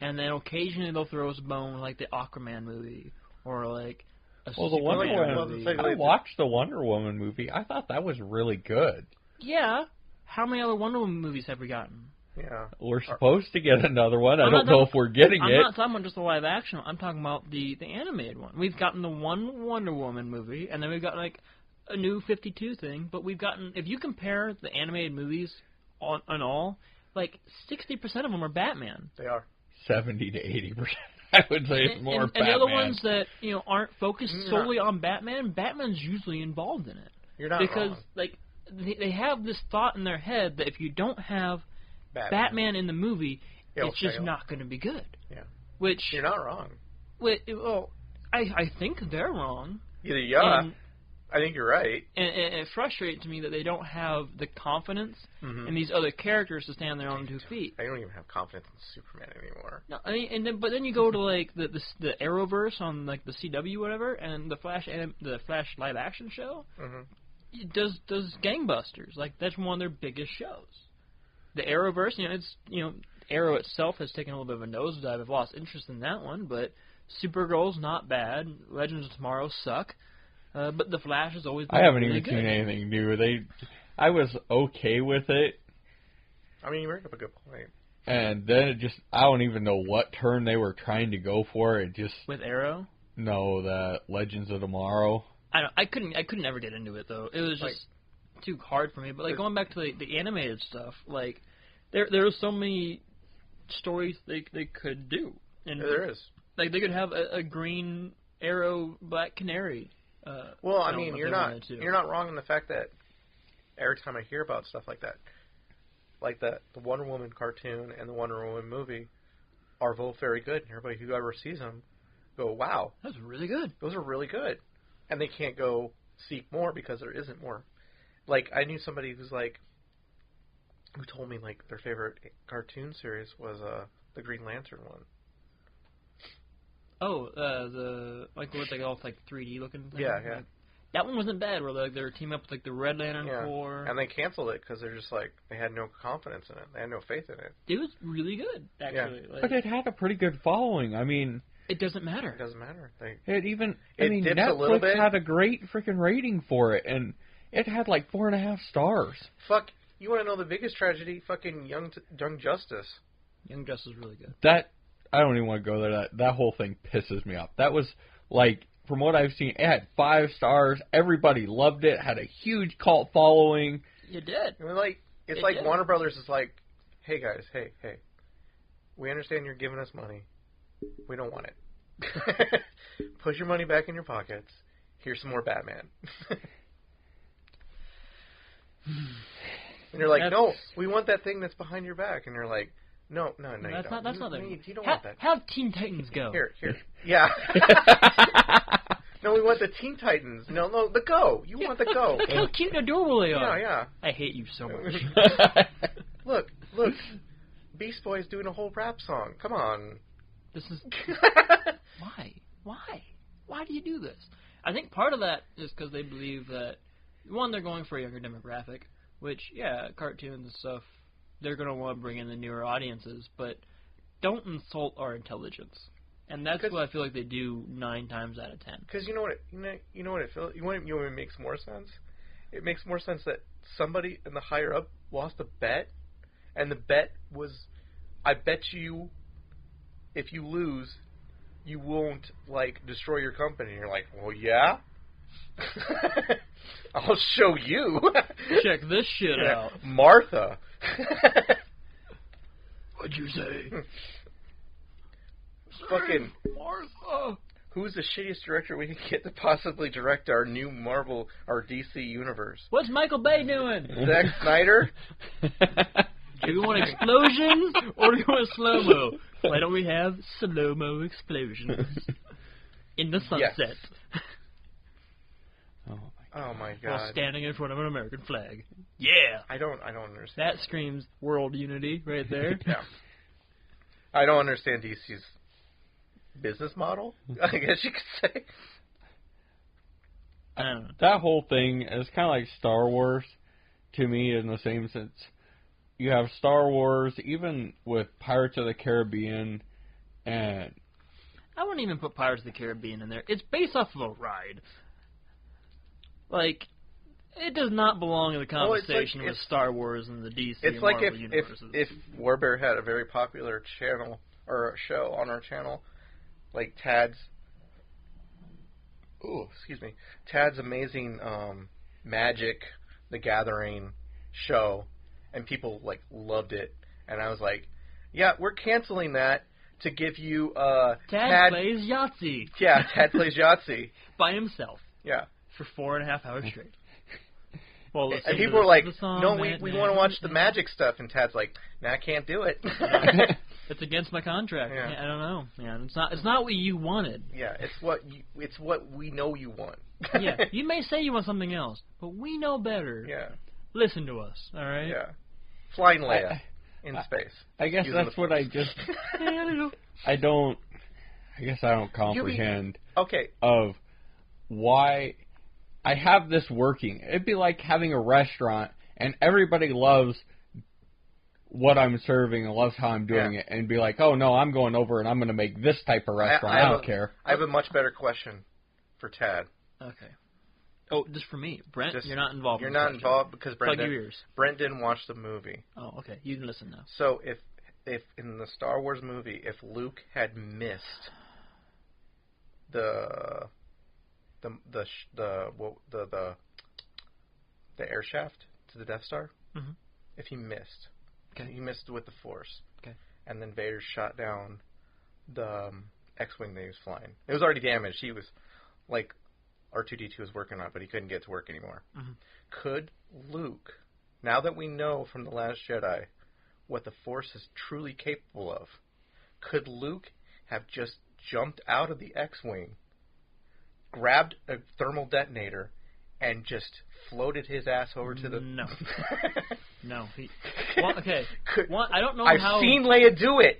and then occasionally they'll throw us a bone like the Aquaman movie or like a Well, the Wonder Superman Woman. movie. I watched the Wonder Woman movie. I thought that was really good. Yeah. How many other Wonder Woman movies have we gotten? Yeah. We're supposed to get another one. I I'm don't not know talking- if we're getting I'm it. not talking about just the live action. I'm talking about the animated one. We've gotten the one Wonder Woman movie, and then we've got like a new 52 thing. But we've gotten, if you compare the animated movies on all, like 60% of them are Batman. They are. 70 to 80%. I would say it's more and Batman. the other ones that aren't focused You're solely on Batman, Batman's usually involved in it You're not because wrong. like they have this thought in their head that if you don't have Batman in the movie, It'll it's just fail. not going to be good. Yeah. Which You're not wrong. well, I think they're wrong. Either yeah. And, I think you're right. and it frustrates me that they don't have the confidence Mhm. in these other characters to stand on their own 2 feet. I don't even have confidence in Superman anymore. No, I mean, but then you go to like the Arrowverse on like the CW whatever, and the Flash live action show. Mm-hmm. It does gangbusters. Like that's one of their biggest shows. The Arrowverse, it's Arrow itself has taken a little bit of a nosedive. I've lost interest in that one, but Supergirl's not bad. Legends of Tomorrow suck, but the Flash has always been I haven't really even good. seen anything new. I was okay with it, I mean, you bring up a good point. and then it just, I don't even know what turn they were trying to go for. It just, With Arrow, no, the Legends of Tomorrow. I couldn't ever get into it though. It was just too hard for me. But like going back to the animated stuff, like there are so many stories they could do, and Yeah, there is. like they could have a Green Arrow, Black Canary. Well, I film mean, if you're they not wanted to. you're not wrong in the fact that every time I hear about stuff like that, the Wonder Woman cartoon and the Wonder Woman movie are both very good, and everybody who ever sees them go, "Wow, That was really good. those are really good," and they can't go seek more because there isn't more. Like I knew somebody who told me like their favorite cartoon series was the Green Lantern one. Oh, the like what's like all like 3D looking thing? Yeah, yeah. Like, that one wasn't bad. Where like they were teaming up with like the Red Lantern Yeah, Corps. and they canceled it because they're just like they had no confidence in it. They had no faith in it. It was really good, actually. But Like, it had a pretty good following. I mean, it doesn't matter. It doesn't matter. it It dips a little Netflix bit. had a great freaking rating for it, and it had like 4.5 stars. Fuck, you want to know the biggest tragedy? Fucking Young Justice. Young Justice is really good. That, I don't even want to go there. That whole thing pisses me off. That was like, from what I've seen, it had 5 stars. Everybody loved it. Had a huge cult following. You did. I mean, like it's It like did. Warner Brothers is like, hey guys, hey, we understand you're giving us money. We don't want it. Put your money back in your pockets. Here's some more Batman. And you're like, no, we want that thing that's behind your back. And you're like, no, you That's don't. not the. You don't want that. Have Teen Titans go. Here. Yeah. No, we want the Teen Titans. No, the Go. You want the Go. Look how cute and adorable they are. Yeah. I hate you so much. Look. Beast Boy's doing a whole rap song. Come on. This is why. Why do you do this? I think part of that is because they believe that, one, they're going for a younger demographic, which, yeah, cartoons and stuff, they're going to want to bring in the newer audiences, but don't insult our intelligence. And that's what I feel like they do 9 times out of 10. Because you know what it feels. You know what makes more sense? It makes more sense that somebody in the higher up lost a bet, and the bet was, I bet you, if you lose, you won't destroy your company. And you're like, well, yeah. I'll show you. Check this shit out. Martha. What'd you say? Fucking Martha. Who's the shittiest director we can get to possibly direct our new Marvel, our DC universe? What's Michael Bay doing? Zack Snyder? Do we want explosions or do we want slow-mo? Why don't we have slow-mo explosions in the sunset? Yes. Oh Oh my While god. standing in front of an American flag. Yeah. I don't understand. That screams world unity right there. Yeah. I don't understand DC's business model, I guess you could say. I don't know. That whole thing is kind of like Star Wars to me in the same sense. You have Star Wars, even with Pirates of the Caribbean, and I wouldn't even put Pirates of the Caribbean in there. It's based off of a ride. Like, it does not belong in the conversation with Star Wars and the DC it's and like Marvel if universes. if Warbear had a very popular channel or a show on our channel, like Tad's Amazing Magic the Gathering show, and people loved it, and I was like, yeah, we're canceling that to give you Tad plays Yahtzee. Yeah, Tad plays Yahtzee by himself. Yeah. For 4.5 hours straight. Well, and people were like, no, we want to watch the magic stuff, and Tad's like, nah, I can't do it. It's against my contract. Yeah. I don't know. Yeah, it's not what you wanted. Yeah, it's what we know you want. Yeah, you may say you want something else, but we know better. Yeah. Listen to us, all right? Yeah. Flying Leia in space. I guess that's what I just I don't comprehend of why I have this working. It'd be like having a restaurant and everybody loves what I'm serving and loves how I'm doing it, and be like, oh no, I'm going over and I'm going to make this type of restaurant. I don't care. I have a much better question for Tad. Okay. Oh, just for me. Brent, you're not involved. You're not involved because Brent didn't watch the movie. Oh, okay. You can listen now. So if in the Star Wars movie, if Luke had missed the air shaft to the Death Star, if he missed, he missed with the Force, and then Vader shot down the X-wing that he was flying. It was already damaged. He was like R2-D2 was working on it, but he couldn't get to work anymore. Could Luke, now that we know from The Last Jedi what the Force is truly capable of, could Luke have just jumped out of the X-wing, grabbed a thermal detonator, and just floated his ass over to the... No. No. Okay. I don't know I've seen Leia do it.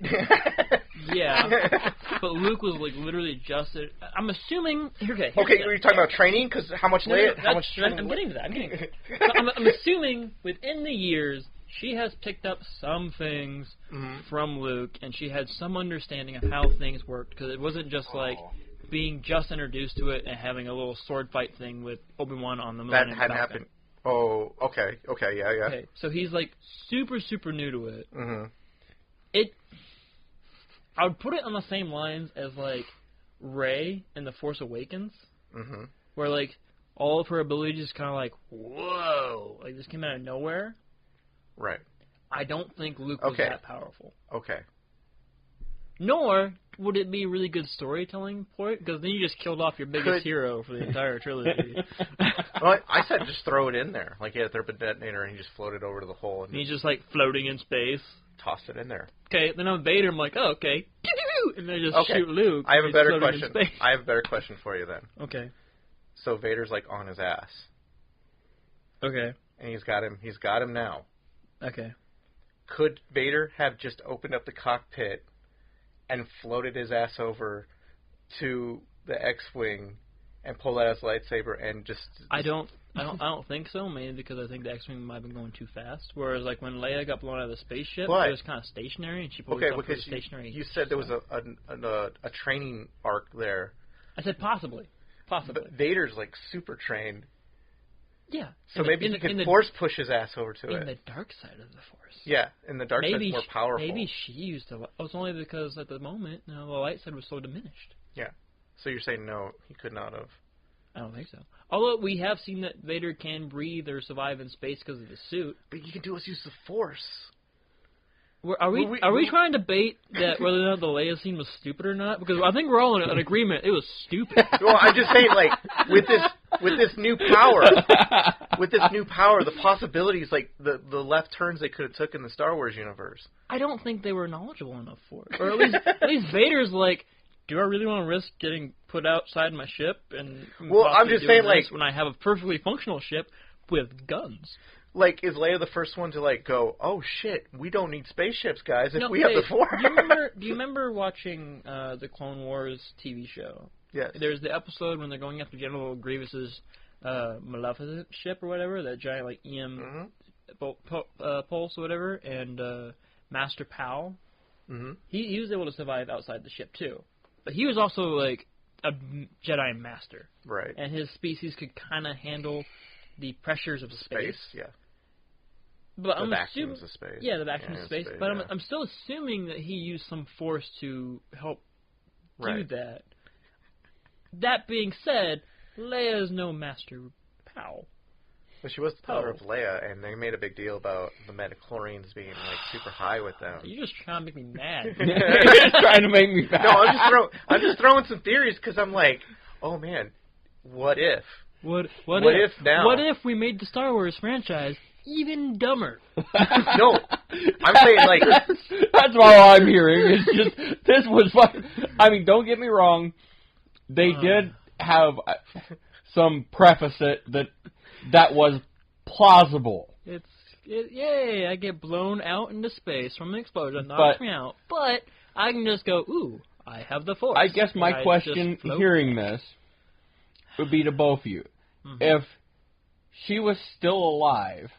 Yeah. But Luke was literally just... I'm assuming... Okay, you're talking about training? Because how much Leia... I'm getting to that. I'm assuming within the years, she has picked up some things from Luke, and she had some understanding of how things worked, because it wasn't just being just introduced to it and having a little sword fight thing with Obi-Wan on the Millennium Falcon. That hadn't happened. Oh, okay, yeah. Okay, so he's super, super new to it. I would put it on the same lines as Rey in The Force Awakens, where all of her abilities just kind of whoa, this came out of nowhere. Right. I don't think Luke was that powerful. Okay. Nor would it be really good storytelling for it, because then you just killed off your biggest hero for the entire trilogy. Well, I said just throw it in there. He had a thermal detonator, and he just floated over to the hole. And he's just floating in space. Tossed it in there. Okay, then I'm Vader. I'm like, oh, okay. And then just shoot Luke. I have a better question. I have a better question for you then. Okay. So Vader's on his ass. Okay. And he's got him now. Okay. Could Vader have just opened up the cockpit and floated his ass over to the X-wing and pull out his lightsaber and just. I don't think so. Mainly because I think the X-wing might have been going too fast. Whereas like when Leia got blown out of the spaceship, But- it was kind of stationary, and she pulled Okay, herself through because the stationary. you said there was a training arc there. I said possibly. But Vader's like super trained, Yeah. so maybe he could force push his ass over to in it. the dark side of the Force. Yeah, and the dark side's more powerful. Maybe she used the. It was only because at the moment, the light side was so diminished. So you're saying no, he could not have. I don't think so. Although we have seen that Vader can breathe or survive in space because of the suit. But you can do is use the Force. Are we trying to bait that whether or not the Leia scene was stupid or not? Because I think we're all in an agreement it was stupid. Well, I'm just saying, like with this new power, the possibilities, like the left turns they could have took in the Star Wars universe. I don't think they were knowledgeable enough for it. Or at least Vader's like, do I really want to risk getting put outside my ship and Well, I'm just saying, like, when I have a perfectly functional ship with guns? Like, is Leia the first one to like go, oh shit, we don't need spaceships, guys, if No, we have the Force? Do you remember watching the Clone Wars TV show? Yes. There's the episode when they're going after General Grievous's Maleficent ship or whatever, that giant like EM pulse or whatever, and Master Pal. Mm-hmm. He was able to survive outside the ship too, but he was also like a Jedi Master, Right. and his species could kind of handle the pressures of space. Yeah. But The I'm vacuums assuming, of space. yeah, the vacuum of space. But yeah. I'm still assuming that he used some force to help do Right. that. That being said, Leia is no Master Pal. But she was the daughter of Leia, and they made a big deal about the metachlorines being like super high with them. You're just trying to make me mad. You're trying to make me mad. No, I'm just throwing some theories because I'm like, oh man, what if? What if now? What if we made the Star Wars franchise even dumber? No, I'm saying like that's all I'm hearing. It's just this was fun. I mean, don't get me wrong. They did have some preface it that was plausible. Yay! I get blown out into space from an explosion, knocks me out. But I can just go, ooh, I have the Force. I guess my question hearing this would be to both of you. Mm-hmm. If she was still alive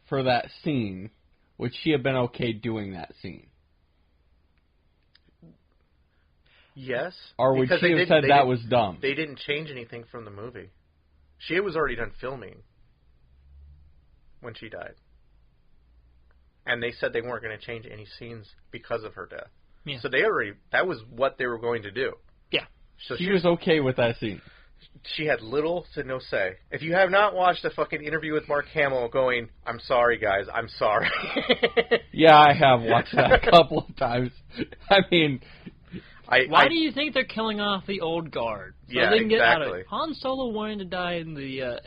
for that scene, would she have been okay doing that scene? yes, Or would because she have said that was dumb? They didn't change anything from the movie. She was already done filming when she died, and they said they weren't going to change any scenes because of her death. Yeah. So that was what they were going to do. Yeah. So She was okay with that scene. She had little to no say. If you have not watched a fucking interview with Mark Hamill going, I'm sorry, guys, I'm sorry. Yeah, I have watched that a couple of times. I mean, Why do you think they're killing off the old guard? So Yeah, they can get out of exactly. it. Han Solo wanted to die in the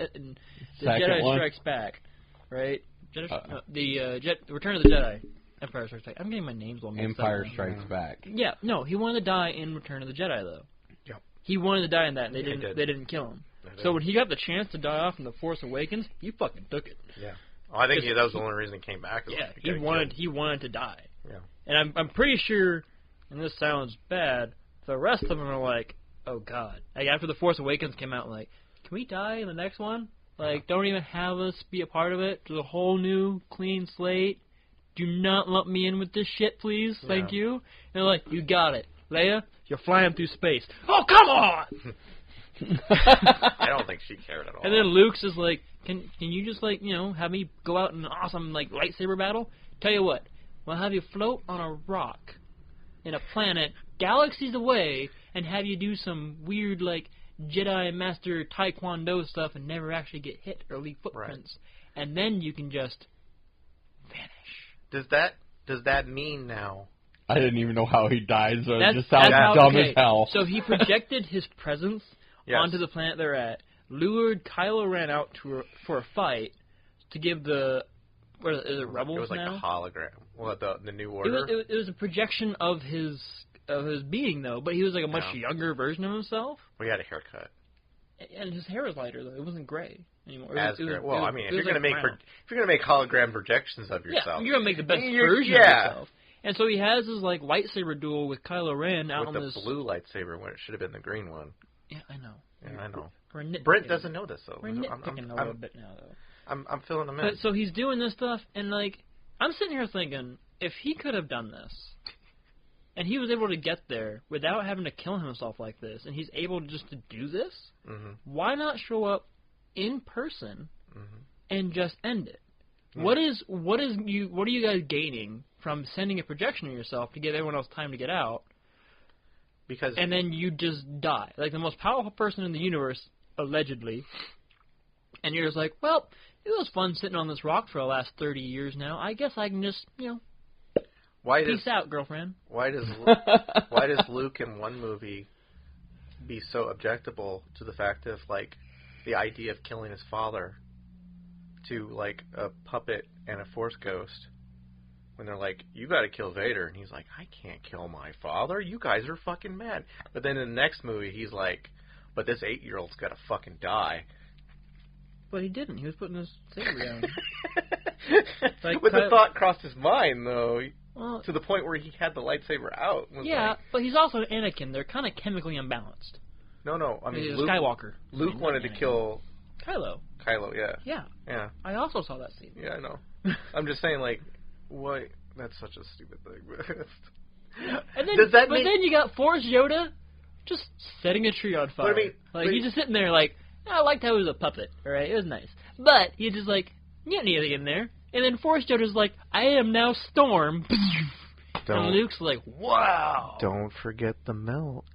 Second Jedi one? Strikes Back, right? Return of the Jedi. Empire Strikes Back. I'm getting my names all mixed up. Empire Strikes Back. Yeah, no, he wanted to die in Return of the Jedi though. Yep. He wanted to die in that, and He did. they didn't kill him. They did. So when he got the chance to die off in the Force Awakens, he fucking took it. Yeah. Oh, I think that was the only reason he came back. Yeah, he he wanted to die. Yeah. And I'm pretty sure, and this sounds bad, the rest of them are like, oh god. Like after the Force Awakens came out, like, can we die in the next one? Like, don't even have us be a part of it. There's a whole new clean slate. Do not lump me in with this shit, please. Thank you. And they're like, you got it, Leia. You're flying through space. Oh, come on! I don't think she cared at all. And then Luke's is like, can you just like, have me go out in an awesome like lightsaber battle? Tell you what, we'll have you float on a rock in a planet galaxies away and have you do some weird like Jedi Master Taekwondo stuff and never actually get hit or leave footprints. Right. And then you can just vanish. Does that mean now? I didn't even know how he died, so it just sounds dumb as hell. So he projected his presence onto the planet they're at, lured Kylo Ren out for a fight to give the is it Rebels? It was like now? a hologram. Well, the New Order. It was a projection of his being though, but he was like a much younger version of himself. Well, he had a haircut. And his hair was lighter though; it wasn't gray anymore. If you're gonna make hologram projections of yourself, you're gonna make the best version of yourself. And so he has his like lightsaber duel with Kylo Ren out with on the blue lightsaber when it should have been the green one. Yeah, I know. Yeah, I know. We're nitpicking. Brent doesn't know this though. We're nitpicking a little bit now, though. I'm filling him in. But so he's doing this stuff, and like I'm sitting here thinking, if he could have done this, and he was able to get there without having to kill himself like this, and he's able just to do this, why not show up in person and just end it? Yeah. What are you guys gaining from sending a projection of yourself to give everyone else time to get out? And then you just die, like the most powerful person in the universe, allegedly. And you're just like, well, it was fun sitting on this rock for the last 30 years now. I guess I can just, peace out, girlfriend. Why does Luke in one movie be so objectable to the fact of, like, the idea of killing his father to, like, a puppet and a Force ghost when they're like, you gotta kill Vader. And he's like, I can't kill my father. You guys are fucking mad. But then in the next movie, he's like, but this 8-year-old's gotta fucking die. But he didn't. He was putting his saber down. But the thought crossed his mind, though, to the point where he had the lightsaber out. Yeah, but he's also Anakin. They're kind of chemically imbalanced. No. I mean, he's Skywalker. Luke wanted to kill Kylo. Yeah. Yeah. I also saw that scene. Yeah, I know. I'm just saying, like, what? That's such a stupid thing. And then, then you got Force Yoda just setting a tree on fire. He's just sitting there like, I liked how he was a puppet, alright? It was nice. But he's just like, you don't need anything in there. And then Force Yoda's like, I am now Storm. And Luke's like, wow. Don't forget the milk.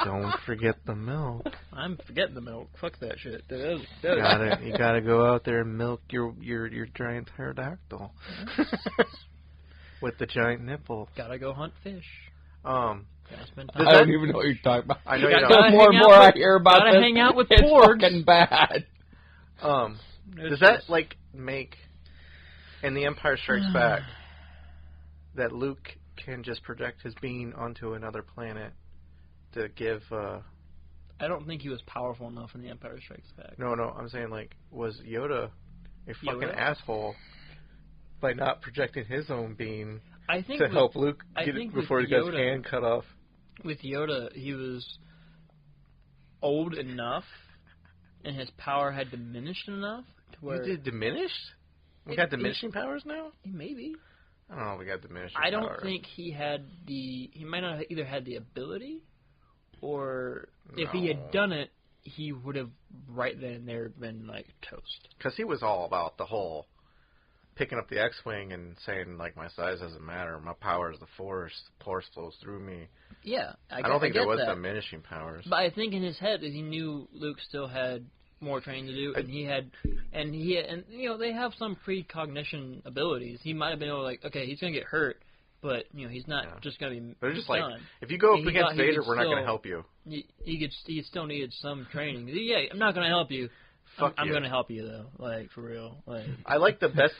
Don't forget the milk. I'm forgetting the milk. Fuck that shit. You gotta go out there and milk your giant pterodactyl with the giant nipple. Gotta go hunt fish. I don't even know what you're talking about. I know you don't. The more and more I hear about this, hang out with it's porgs. fucking bad. Does that, like, make, in The Empire Strikes Back, that Luke can just project his being onto another planet to give, I don't think he was powerful enough in The Empire Strikes Back. No, I'm saying, like, was Yoda a fucking asshole by not projecting his own being to help Luke get it before he got his hand cut off? With Yoda, he was old enough, and his power had diminished enough to where... It diminished? We got diminishing powers now? Maybe. I don't know if we got diminishing powers. I don't think he had the... He might not have either had the ability, or if he had done it, he would have right then and there been, like, toast. Because he was all about the whole picking up the X-Wing and saying, like, my size doesn't matter, my power is the Force flows through me. Yeah, I don't think there was diminishing powers. But I think in his head, he knew Luke still had more training to do, and they have some precognition abilities. He might have been able to, like, okay, he's gonna get hurt, but he's not just gonna be. They're just done. like, if you go up against Vader, we're not gonna help you. He still needed some training. Yeah, I'm not gonna help you. I'm gonna help you though, like, for real. Like, I like the best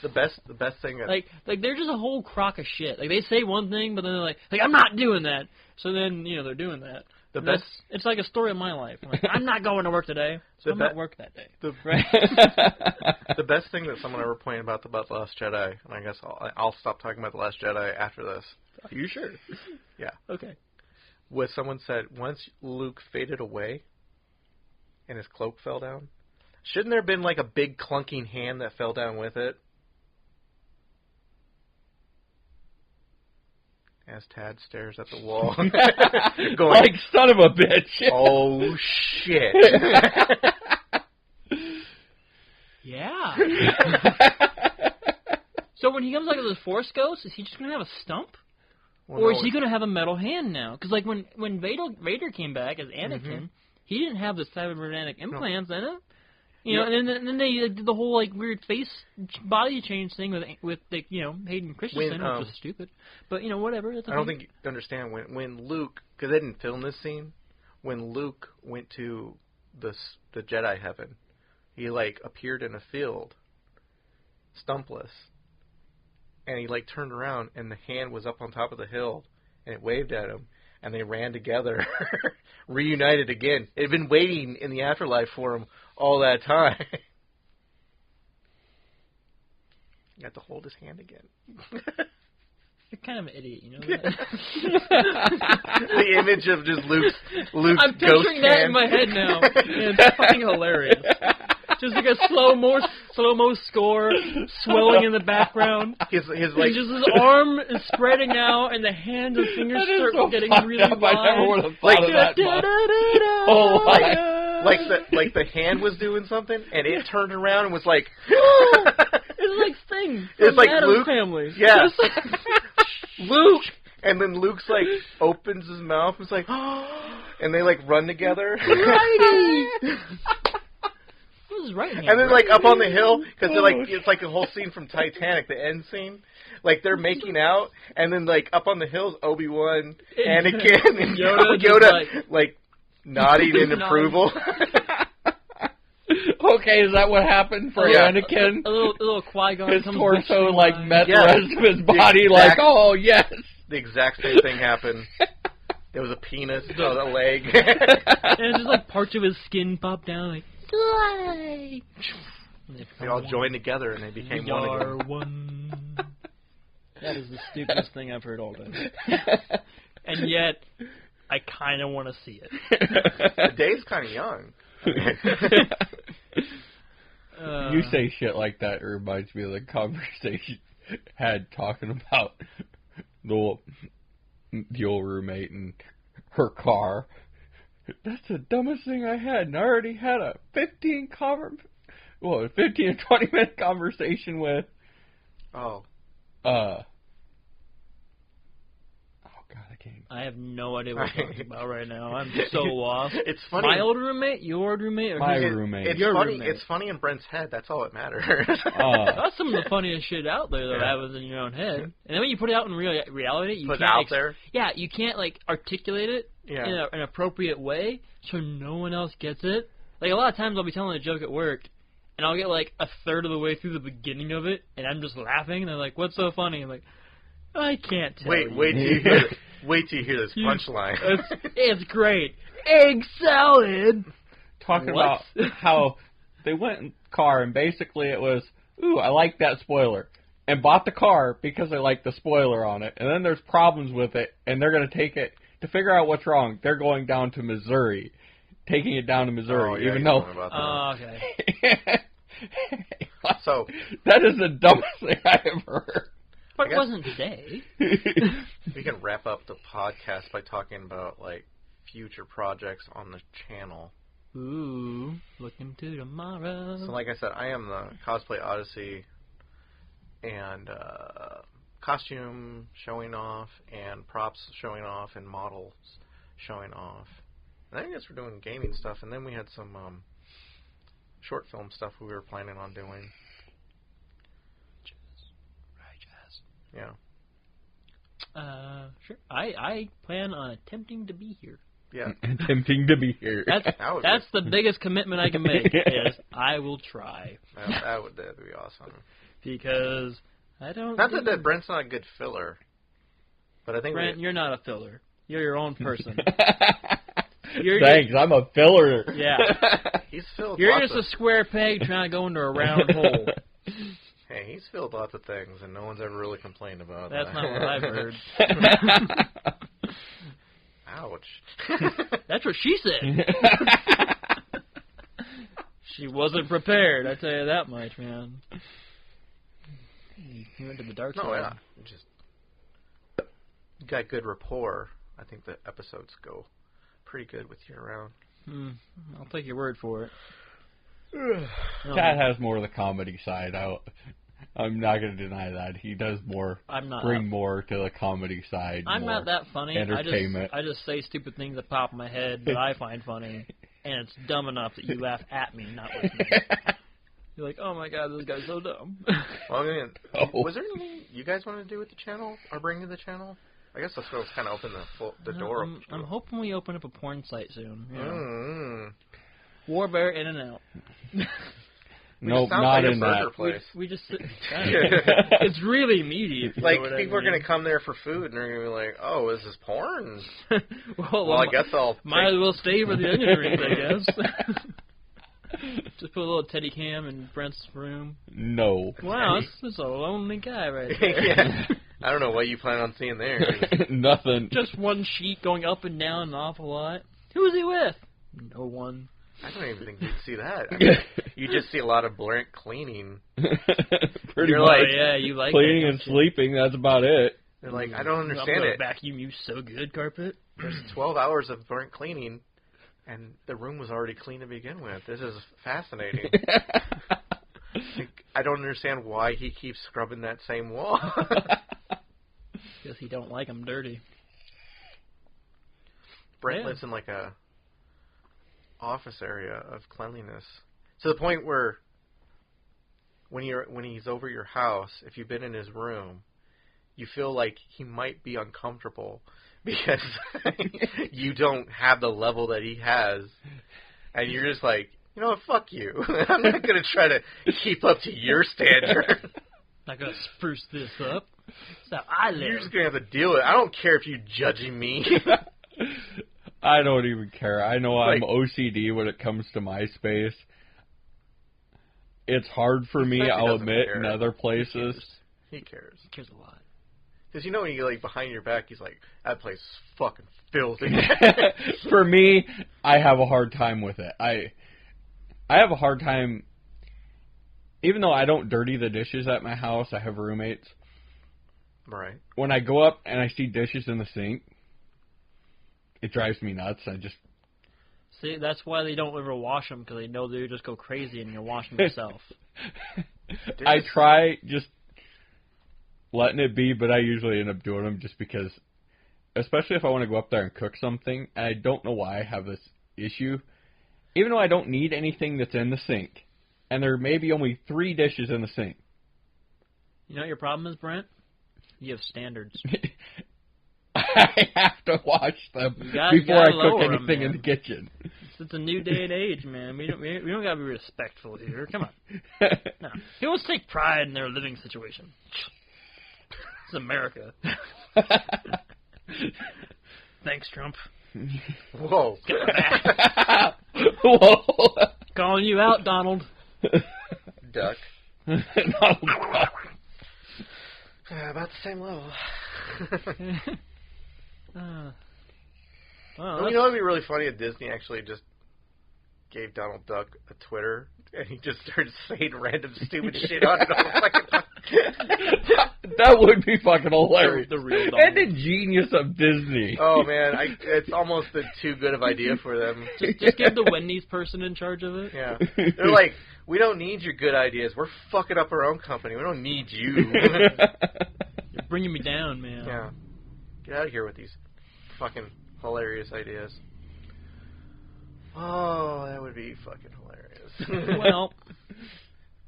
thing. Like they're just a whole crock of shit. Like, they say one thing, but then they're like I'm not doing that. So then they're doing that. It's like a story of my life. Like, I'm not going to work today, so I'm not work that day. The best thing that someone ever pointed about The Last Jedi, and I guess I'll stop talking about The Last Jedi after this. Are you sure? Yeah. Okay. Was someone said once Luke faded away, and his cloak fell down. Shouldn't there have been, like, a big clunking hand that fell down with it? As Tad stares at the wall. Going, like, son of a bitch. Oh, shit. Yeah. So when he comes out of the Force Ghost, is he just going to have a stump? Or is he going to have a metal hand now? Because, like, when Vader came back as Anakin, he didn't have the cybernetic implants in him. And then they did the whole, like, weird face body change thing with Hayden Christensen, which was stupid. But, whatever. I don't think you understand when Luke, because they didn't film this scene, when Luke went to the Jedi heaven, he, like, appeared in a field, stumpless, and he, like, turned around, and the hand was up on top of the hill, and it waved at him, and they ran together, reunited again. It had been waiting in the afterlife for him all that time. You have to hold his hand again. You're kind of an idiot, you know that? The image of just Luke's I'm ghost picturing that hand. in my head now. And it's fucking hilarious. Just like a slow-mo score swelling in the background. His And like just his arm is spreading out, and the hands and fingers That is start so getting fucked really up. wide. I never would have Like, thought of that. like the hand was doing something, and it turned around and was like, It's like Sting from It's like Addams Luke- Family. yeah, Just like, Luke, and then Luke's like opens his mouth, and it's like, and they like run together, righty! What was right hand? and then like up on the hill because they're like it's like a whole scene from Titanic, the end scene. Like they're making out, and then like up on the hills, Obi-Wan, Anakin, and Yoda Yoda, just, like nodding in Nodding. approval. Okay, is that what happened for Yeah. Anakin? a little Qui-Gon His comes torso between like lines. met Yeah. the rest of his body, exact- like, oh yes. The exact same thing happened. There was a penis on a leg. And it's just like parts of his skin pop down, like, "Fly!" They all joined together and they became one are again. one. That is the stupidest thing I've heard all day. And yet, I kind of want to see it. Dave's kind of young. You say shit like that, it reminds me of the conversation had talking about the old roommate and her car. That's the dumbest thing I had, and I already had a 15 or 20 minute conversation with Oh. God, I can't. I have no idea what you're talking about right now. I'm so lost. It's funny. My old roommate? Your old roommate? Or My who's- roommate. It's Your funny. roommate. It's funny in Brent's head. That's all that matters. That's some of the funniest shit out there that Yeah. happens in your own head. And then when you put it out in reality, you Put it can't out there. Yeah, you can't like articulate it Yeah. in an appropriate way so no one else gets it. Like a lot of times I'll be telling a joke at work and I'll get like a third of the way through the beginning of it and I'm just laughing and they're like, "What's so funny?" I'm like, "I can't tell you." Wait till you hear this. Wait till you hear this You- punchline. It's great. Egg salad. Talking What? about how they went in the car and basically it was, ooh, I like that spoiler. And bought the car because they like the spoiler on it. And then there's problems with it and they're going to take it, to figure out what's wrong, they're going down to Missouri. Taking it down to Missouri, Oh, yeah, even you though... told me about that. Oh, okay. So that is the dumbest thing I ever heard. But I it guess- wasn't today. we can wrap up the podcast by talking about like future projects on the channel. Ooh, looking to tomorrow. So, like I said, I am the Cosplay Odyssey and costume showing off and props showing off and models showing off. And I guess we're doing gaming stuff, and then we had some short film stuff we were planning on doing. Yeah. Sure. I plan on attempting to be here. Yeah. Attempting to be here. That would be- That's the biggest commitment I can make. Is I will try that'd be awesome. because I don't. Not do- that Brent's not a good filler, but I think Brent, you're not a filler. You're your own person. Thanks, I'm a filler. Yeah. he's filled. You're lots just a of, square peg trying to go into a round hole. hey, he's filled lots of things, and no one's ever really complained about That's that. not what I've heard. Ouch. That's what she said. She wasn't prepared. I tell you that much, man. He went to the dark side. No, yeah, just you got good rapport. I think the episodes go pretty good with you around. I'll take your word for it. Chad has more of the comedy side. I'm not going to deny that. He does more, I'm not. bring more to the comedy side. I'm more not that funny. entertainment. I just say stupid things that pop in my head that I find funny, and it's dumb enough that you laugh at me, not with me. You're like, oh my god, this guy's so dumb. Well, I mean, Oh. was there anything you guys want to do with the channel or bring to the channel? I guess let's kind of open the door. I'm hoping we open up a porn site soon. You know. Mm. Warbear in and out. Nope, Sounds not like a in burger that. place. We just it's really meaty. If you Like know what people I are gonna mean. come there for food and they're gonna be like, "Oh, is this porn?" well, Well, I guess I'll. might as well stay for the onion rings, I guess. Just put a little Teddy cam in Brent's room. No. Wow, this is a lonely guy right there. Yeah. I don't know what you plan on seeing there. Nothing. Just one sheet going up and down an awful lot. Who is he with? No one. I don't even think you'd see that. I mean, you just see a lot of Brent cleaning. Pretty You're much. like, yeah, you like Cleaning that, and don't you? sleeping, that's about it. They're like, I don't I'm understand gonna it. vacuum you so good, carpet. There's 12 hours of Brent cleaning, and the room was already clean to begin with. This is fascinating. Like, I don't understand why he keeps scrubbing that same wall. Because he don't like them dirty. Brent Yeah. lives in like a office area of cleanliness, to the point where when he's over your house, if you've been in his room, you feel like he might be uncomfortable because you don't have the level that he has, and you're just like, you know what, fuck you. I'm not gonna try to keep up to your standard. Not gonna spruce this up. That's how I live. You're just gonna have to deal with it. I don't care if you're judging me. I don't even care. I know I'm Like- OCD when it comes to my space. It's hard for me, He I'll doesn't admit, care. in other places. He cares. He cares a lot. Because you know when you like behind your back, he's like, that place is fucking filthy. For me, I have a hard time with it. I have a hard time, even though I don't dirty the dishes at my house, I have roommates. Right. When I go up and I see dishes in the sink, it drives me nuts. I just... See, that's why they don't ever wash them, because they know they just go crazy and you're washing yourself. I try just letting it be, but I usually end up doing them just because, especially if I want to go up there and cook something, and I don't know why I have this issue. Even though I don't need anything that's in the sink, and there may be only 3 dishes in the sink. You know what your problem is, Brent? You have standards. I have to wash them You gotta before I cook lower 'em, anything in man. the kitchen. It's a new day and age, man. We don't gotta be respectful here. Come on. No. He wants to take pride in their living situation. It's America. Thanks, Trump. Whoa. Whoa. Calling you out, Donald. Duck. No. About the same level. Well, You know what would be really funny if Disney actually just gave Donald Duck a Twitter and he just started saying random stupid shit on it all the fucking time. That would be fucking hilarious. The real And Donald. the genius of Disney. Oh man, it's almost a too good of idea for them. Just give the Wendy's person in charge of it. Yeah, they're like, we don't need your good ideas. We're fucking up our own company. We don't need you. You're bringing me down, man. Yeah, get out of here with these fucking hilarious ideas. Oh, that would be fucking hilarious. Well,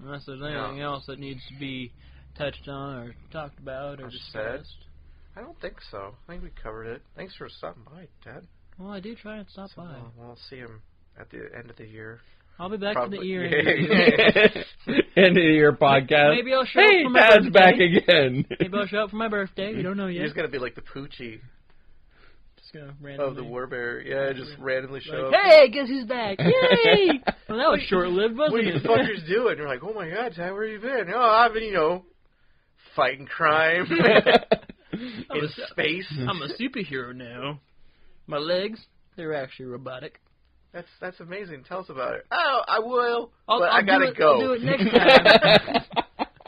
unless there's anything Yeah. else that needs to be touched on or talked about or Or said. discussed. I don't think so. I think we covered it. Thanks for stopping by, Dad. Well, I do try and stop So, by. we'll see him at the end of the year. I'll be back Probably. to the year. End of your podcast. Maybe I'll show up Hey, for my Dad's birthday. back again. Maybe I'll show up for my birthday. We don't know yet. He's gonna be like the Poochie Just gonna randomly. of the Warbear. Yeah, just randomly show Like, up. hey, guess who's back? Yay! Well, that was short-lived, wasn't What are you it? fuckers doing? You're like, oh my god, Dad, where you been? Oh, I've been, fighting crime I'm in a- space. I'm a superhero now. My legs, they're actually robotic. That's amazing. Tell us about it. Oh, I will, I'll but I do gotta it- go. I'll do it next time.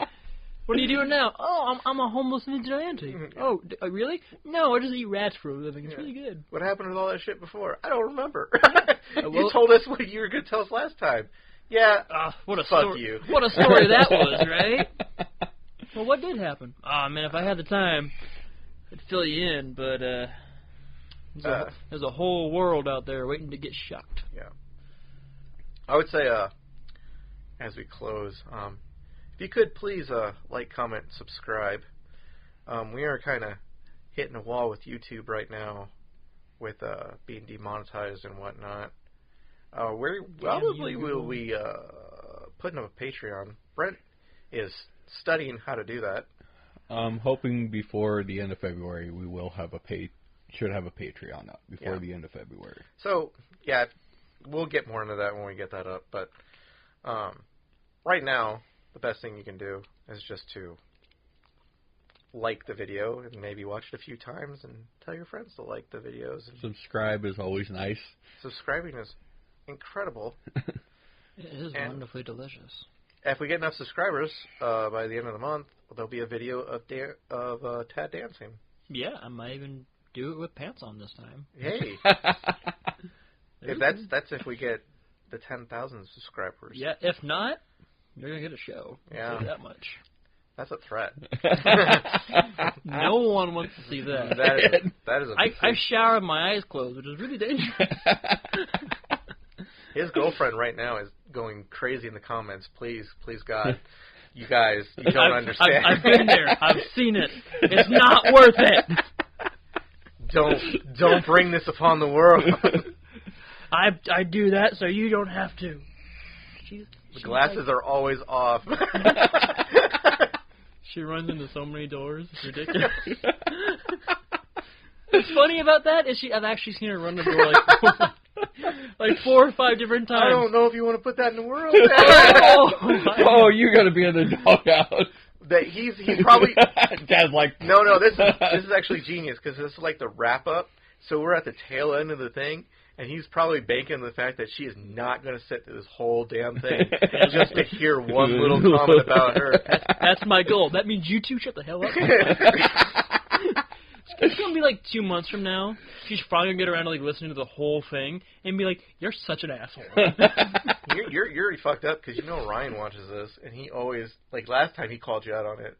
What are you doing now? Oh, I'm a homeless vigilante. Oh, really? No, I just eat rats for a living. It's Yeah. really good. What happened with all that shit before? I don't remember. well- You told us what you were gonna tell us last time. Yeah. What a Fuck story! you. What a story that was, right? Well, what did happen? Oh man, if I had the time, I'd fill you in. But there's a whole world out there waiting to get shocked. Yeah. I would say, as we close, if you could please like, comment, subscribe. We are kind of hitting a wall with YouTube right now, with being demonetized and whatnot. Where probably you. will we putting up a Patreon. Brent is studying how to do that. I'm hoping before the end of February we will have should have a Patreon up before Yeah. the end of February. So yeah, we'll get more into that when we get that up. But right now, the best thing you can do is just to like the video and maybe watch it a few times and tell your friends to like the videos. And Subscribe is always nice. subscribing is incredible. It is And- wonderfully delicious. If we get enough subscribers by the end of the month, there'll be a video of Tad dancing. Yeah, I might even do it with pants on this time. Hey, if that's if we get the 10,000 subscribers. Yeah, if not, you're gonna get a show. Yeah. I'll say that much. That's a threat. No one wants to see that. That is a I shower with my eyes closed, which is really dangerous. His girlfriend right now is going crazy in the comments. Please, God, you guys, you don't understand. I've been there. I've seen it. It's not worth it. Don't bring this upon the world. I do that so you don't have to. The glasses are always off. She runs into so many doors. It's ridiculous. What's funny about that is I've actually seen her run the door like 4 or 5 different times. I don't know if you want to put that in the world. Oh, you're gonna be in the doghouse. That he's probably Dad's like, no. This is actually genius because this is like the wrap up. So we're at the tail end of the thing, and he's probably banking the fact that she is not going to sit through this whole damn thing just to hear one little comment about her. That's my goal. That means you two shut the hell up. It's gonna be like 2 months from now. She's probably gonna get around to like listening to the whole thing and be like, "You're such an asshole." You're already fucked up because you know Ryan watches this, and he always like last time he called you out on it.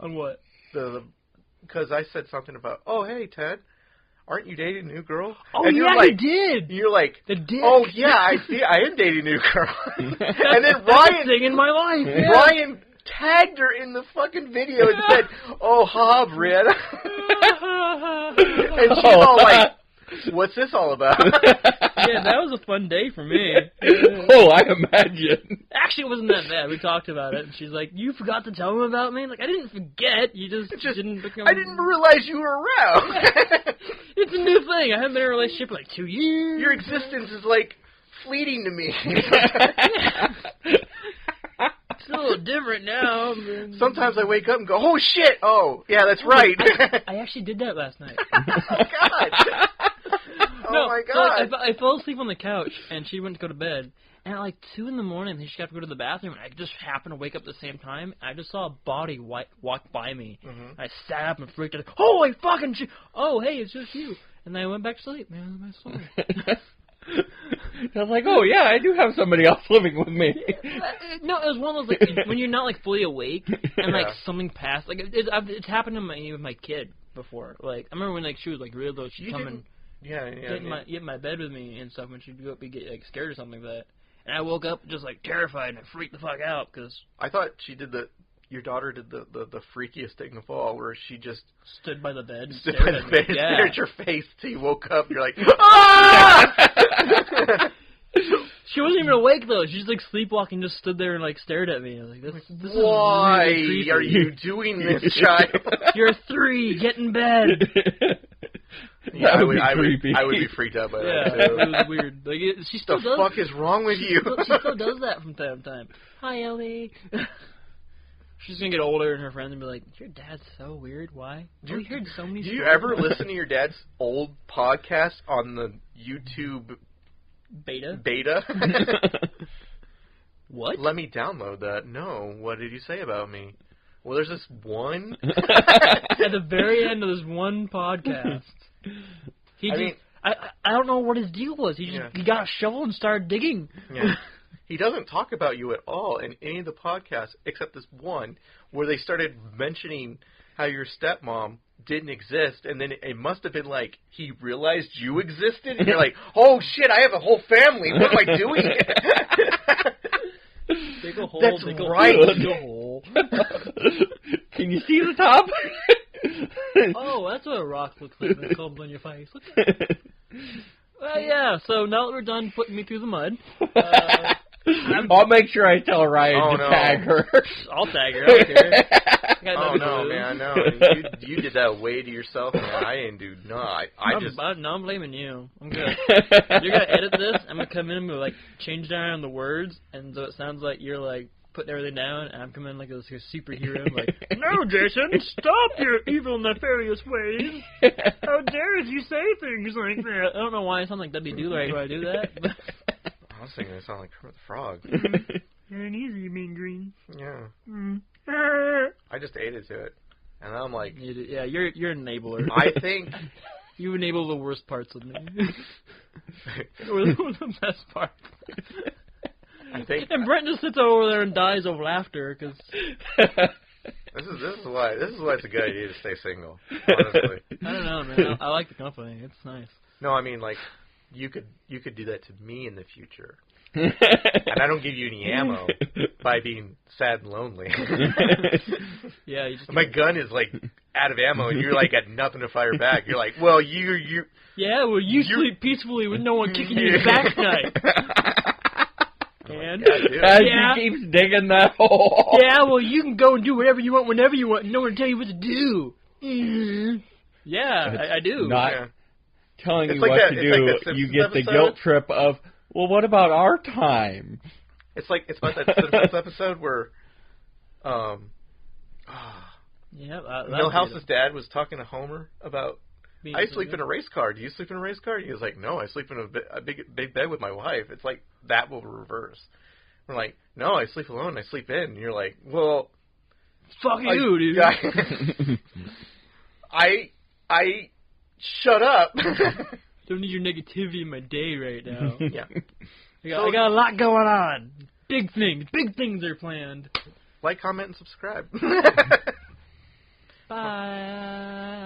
On what? Because I said something about, oh hey Ted, aren't you dating a new girl? Oh and yeah, you're like, he did. You're like, The dick. oh yeah, I see, I am dating a new girl. And then That's Ryan, a thing in my life. Yeah. Ryan tagged her in the fucking video and said, "Oh ha, Brianna," and she's all like, "What's this all about?" Yeah, that was a fun day for me. oh, I imagine. Actually, it wasn't that bad. We talked about it, and she's like, "You forgot to tell him about me." Like, I didn't forget. You just didn't become. I didn't realize you were around. It's a new thing. I haven't been in a relationship for like 2 years. Your existence is like fleeting to me. It's a little different now. Sometimes I wake up and go, "Oh shit! Oh yeah, that's right." I actually did that last night. Oh god! No, Oh my so, like, god! I fell asleep on the couch, and she went to go to bed. And at like 2 in the morning, she got to go to the bathroom, and I just happened to wake up at the same time. I just saw a body walk by me. Mhm. I sat up and freaked out. Holy fucking shit! Oh, hey, it's just you. And then I went back to sleep. Man, that's my story. I was like, oh yeah, I do have somebody else living with me. No, it was one of those like when you're not like fully awake and like Yeah. something passed. Like it's happened to me with my kid before. Like I remember when like she was like real though she'd You come didn't- and Yeah, get in my bed with me and stuff when she'd go up and get like scared or something like that. And I woke up just like terrified and I freaked the fuck out because I thought your daughter did the freakiest thing of all, where she just stood by the bed. And stood stared by at the me. bed and Yeah. stared at your face till you woke up. And you're like, ah! She wasn't even awake though. She just like sleepwalking, just stood there and like stared at me. I was like, this Why is really creepy. are you doing this, child? You're 3. Get in bed. Yeah, That would be I creepy. would be freaked out by Yeah, that too. it was weird. Like she still The does. fuck is wrong with you? She still does that from time to time. Hi, Ellie. She's gonna get older, and her friends will be like, "Your dad's so weird. Why? We heard so many." Do you stories ever about listen to your dad's old podcast on the YouTube beta? beta? What? Let me download that. No, what did you say about me? Well, there's this one. At the very end of this one podcast, he I just. mean- I don't know what his deal was. He just Yeah. he got a shovel and started digging. Yeah. He doesn't talk about you at all in any of the podcasts except this one where they started mentioning how your stepmom didn't exist, and then it must have been like he realized you existed, and you're like, oh shit, I have a whole family. What am I doing? Dig a hole. That's dig a right. Hole, dig a hole. Can you see the top? Oh, that's what a rock looks like when it comes on your face. Look at that. Well, yeah. So now that we're done putting me through the mud, I'll make sure I tell Ryan Oh, to no. tag her. I'll tag her. I don't care. I got Oh nothing to no, lose. man, no. You did that way to yourself, man. I didn't do not. I'm blaming you. I'm good. You're gonna edit this. I'm gonna come in and like change down the words, and so it sounds like you're like putting everything down, and I'm coming like a superhero. I'm like, no, Jason, stop your evil, nefarious ways. How dare you say things like that? I don't know why I sound like W. Doolittle when I do that. But I was thinking it sounded like Kermit the Frog. ain't easy being green. Yeah. Mm. I just ate it to it. And I'm like... Yeah, you're an enabler. I think... You enable the worst parts of me. Or the best part. I think... And Brent just sits over there and dies of laughter, because... This is why it's a good idea to stay single, honestly. I don't know, man. I like the company. It's nice. No, I mean, like, you could do that to me in the future. And I don't give you any ammo by being sad and lonely. Yeah, you just my gun is like out of ammo, and you're like got nothing to fire back. You're like, well, you. Yeah, well, you sleep peacefully with no one kicking you in the back tonight. And As he keeps digging that hole. Yeah, well, you can go and do whatever you want whenever you want. And no one will tell you what to do. Yeah, I do. Not Yeah. telling It's you like what that- to it's like do. that Simpsons You get the episode. guilt trip of, well, what about our time? It's like that Simpsons episode where, Yeah, Milhouse's dad was talking to Homer about, being I sleep single. in a race car. Do you sleep in a race car? He was like, no, I sleep in a big bed with my wife. It's like that will reverse. We're like, no, I sleep alone. I sleep in. And you're like, well, Fuck you, dude. I shut up. Don't need your negativity in my day right now. Yeah. I got a lot going on. Big things are planned. Like, comment, and subscribe. Bye.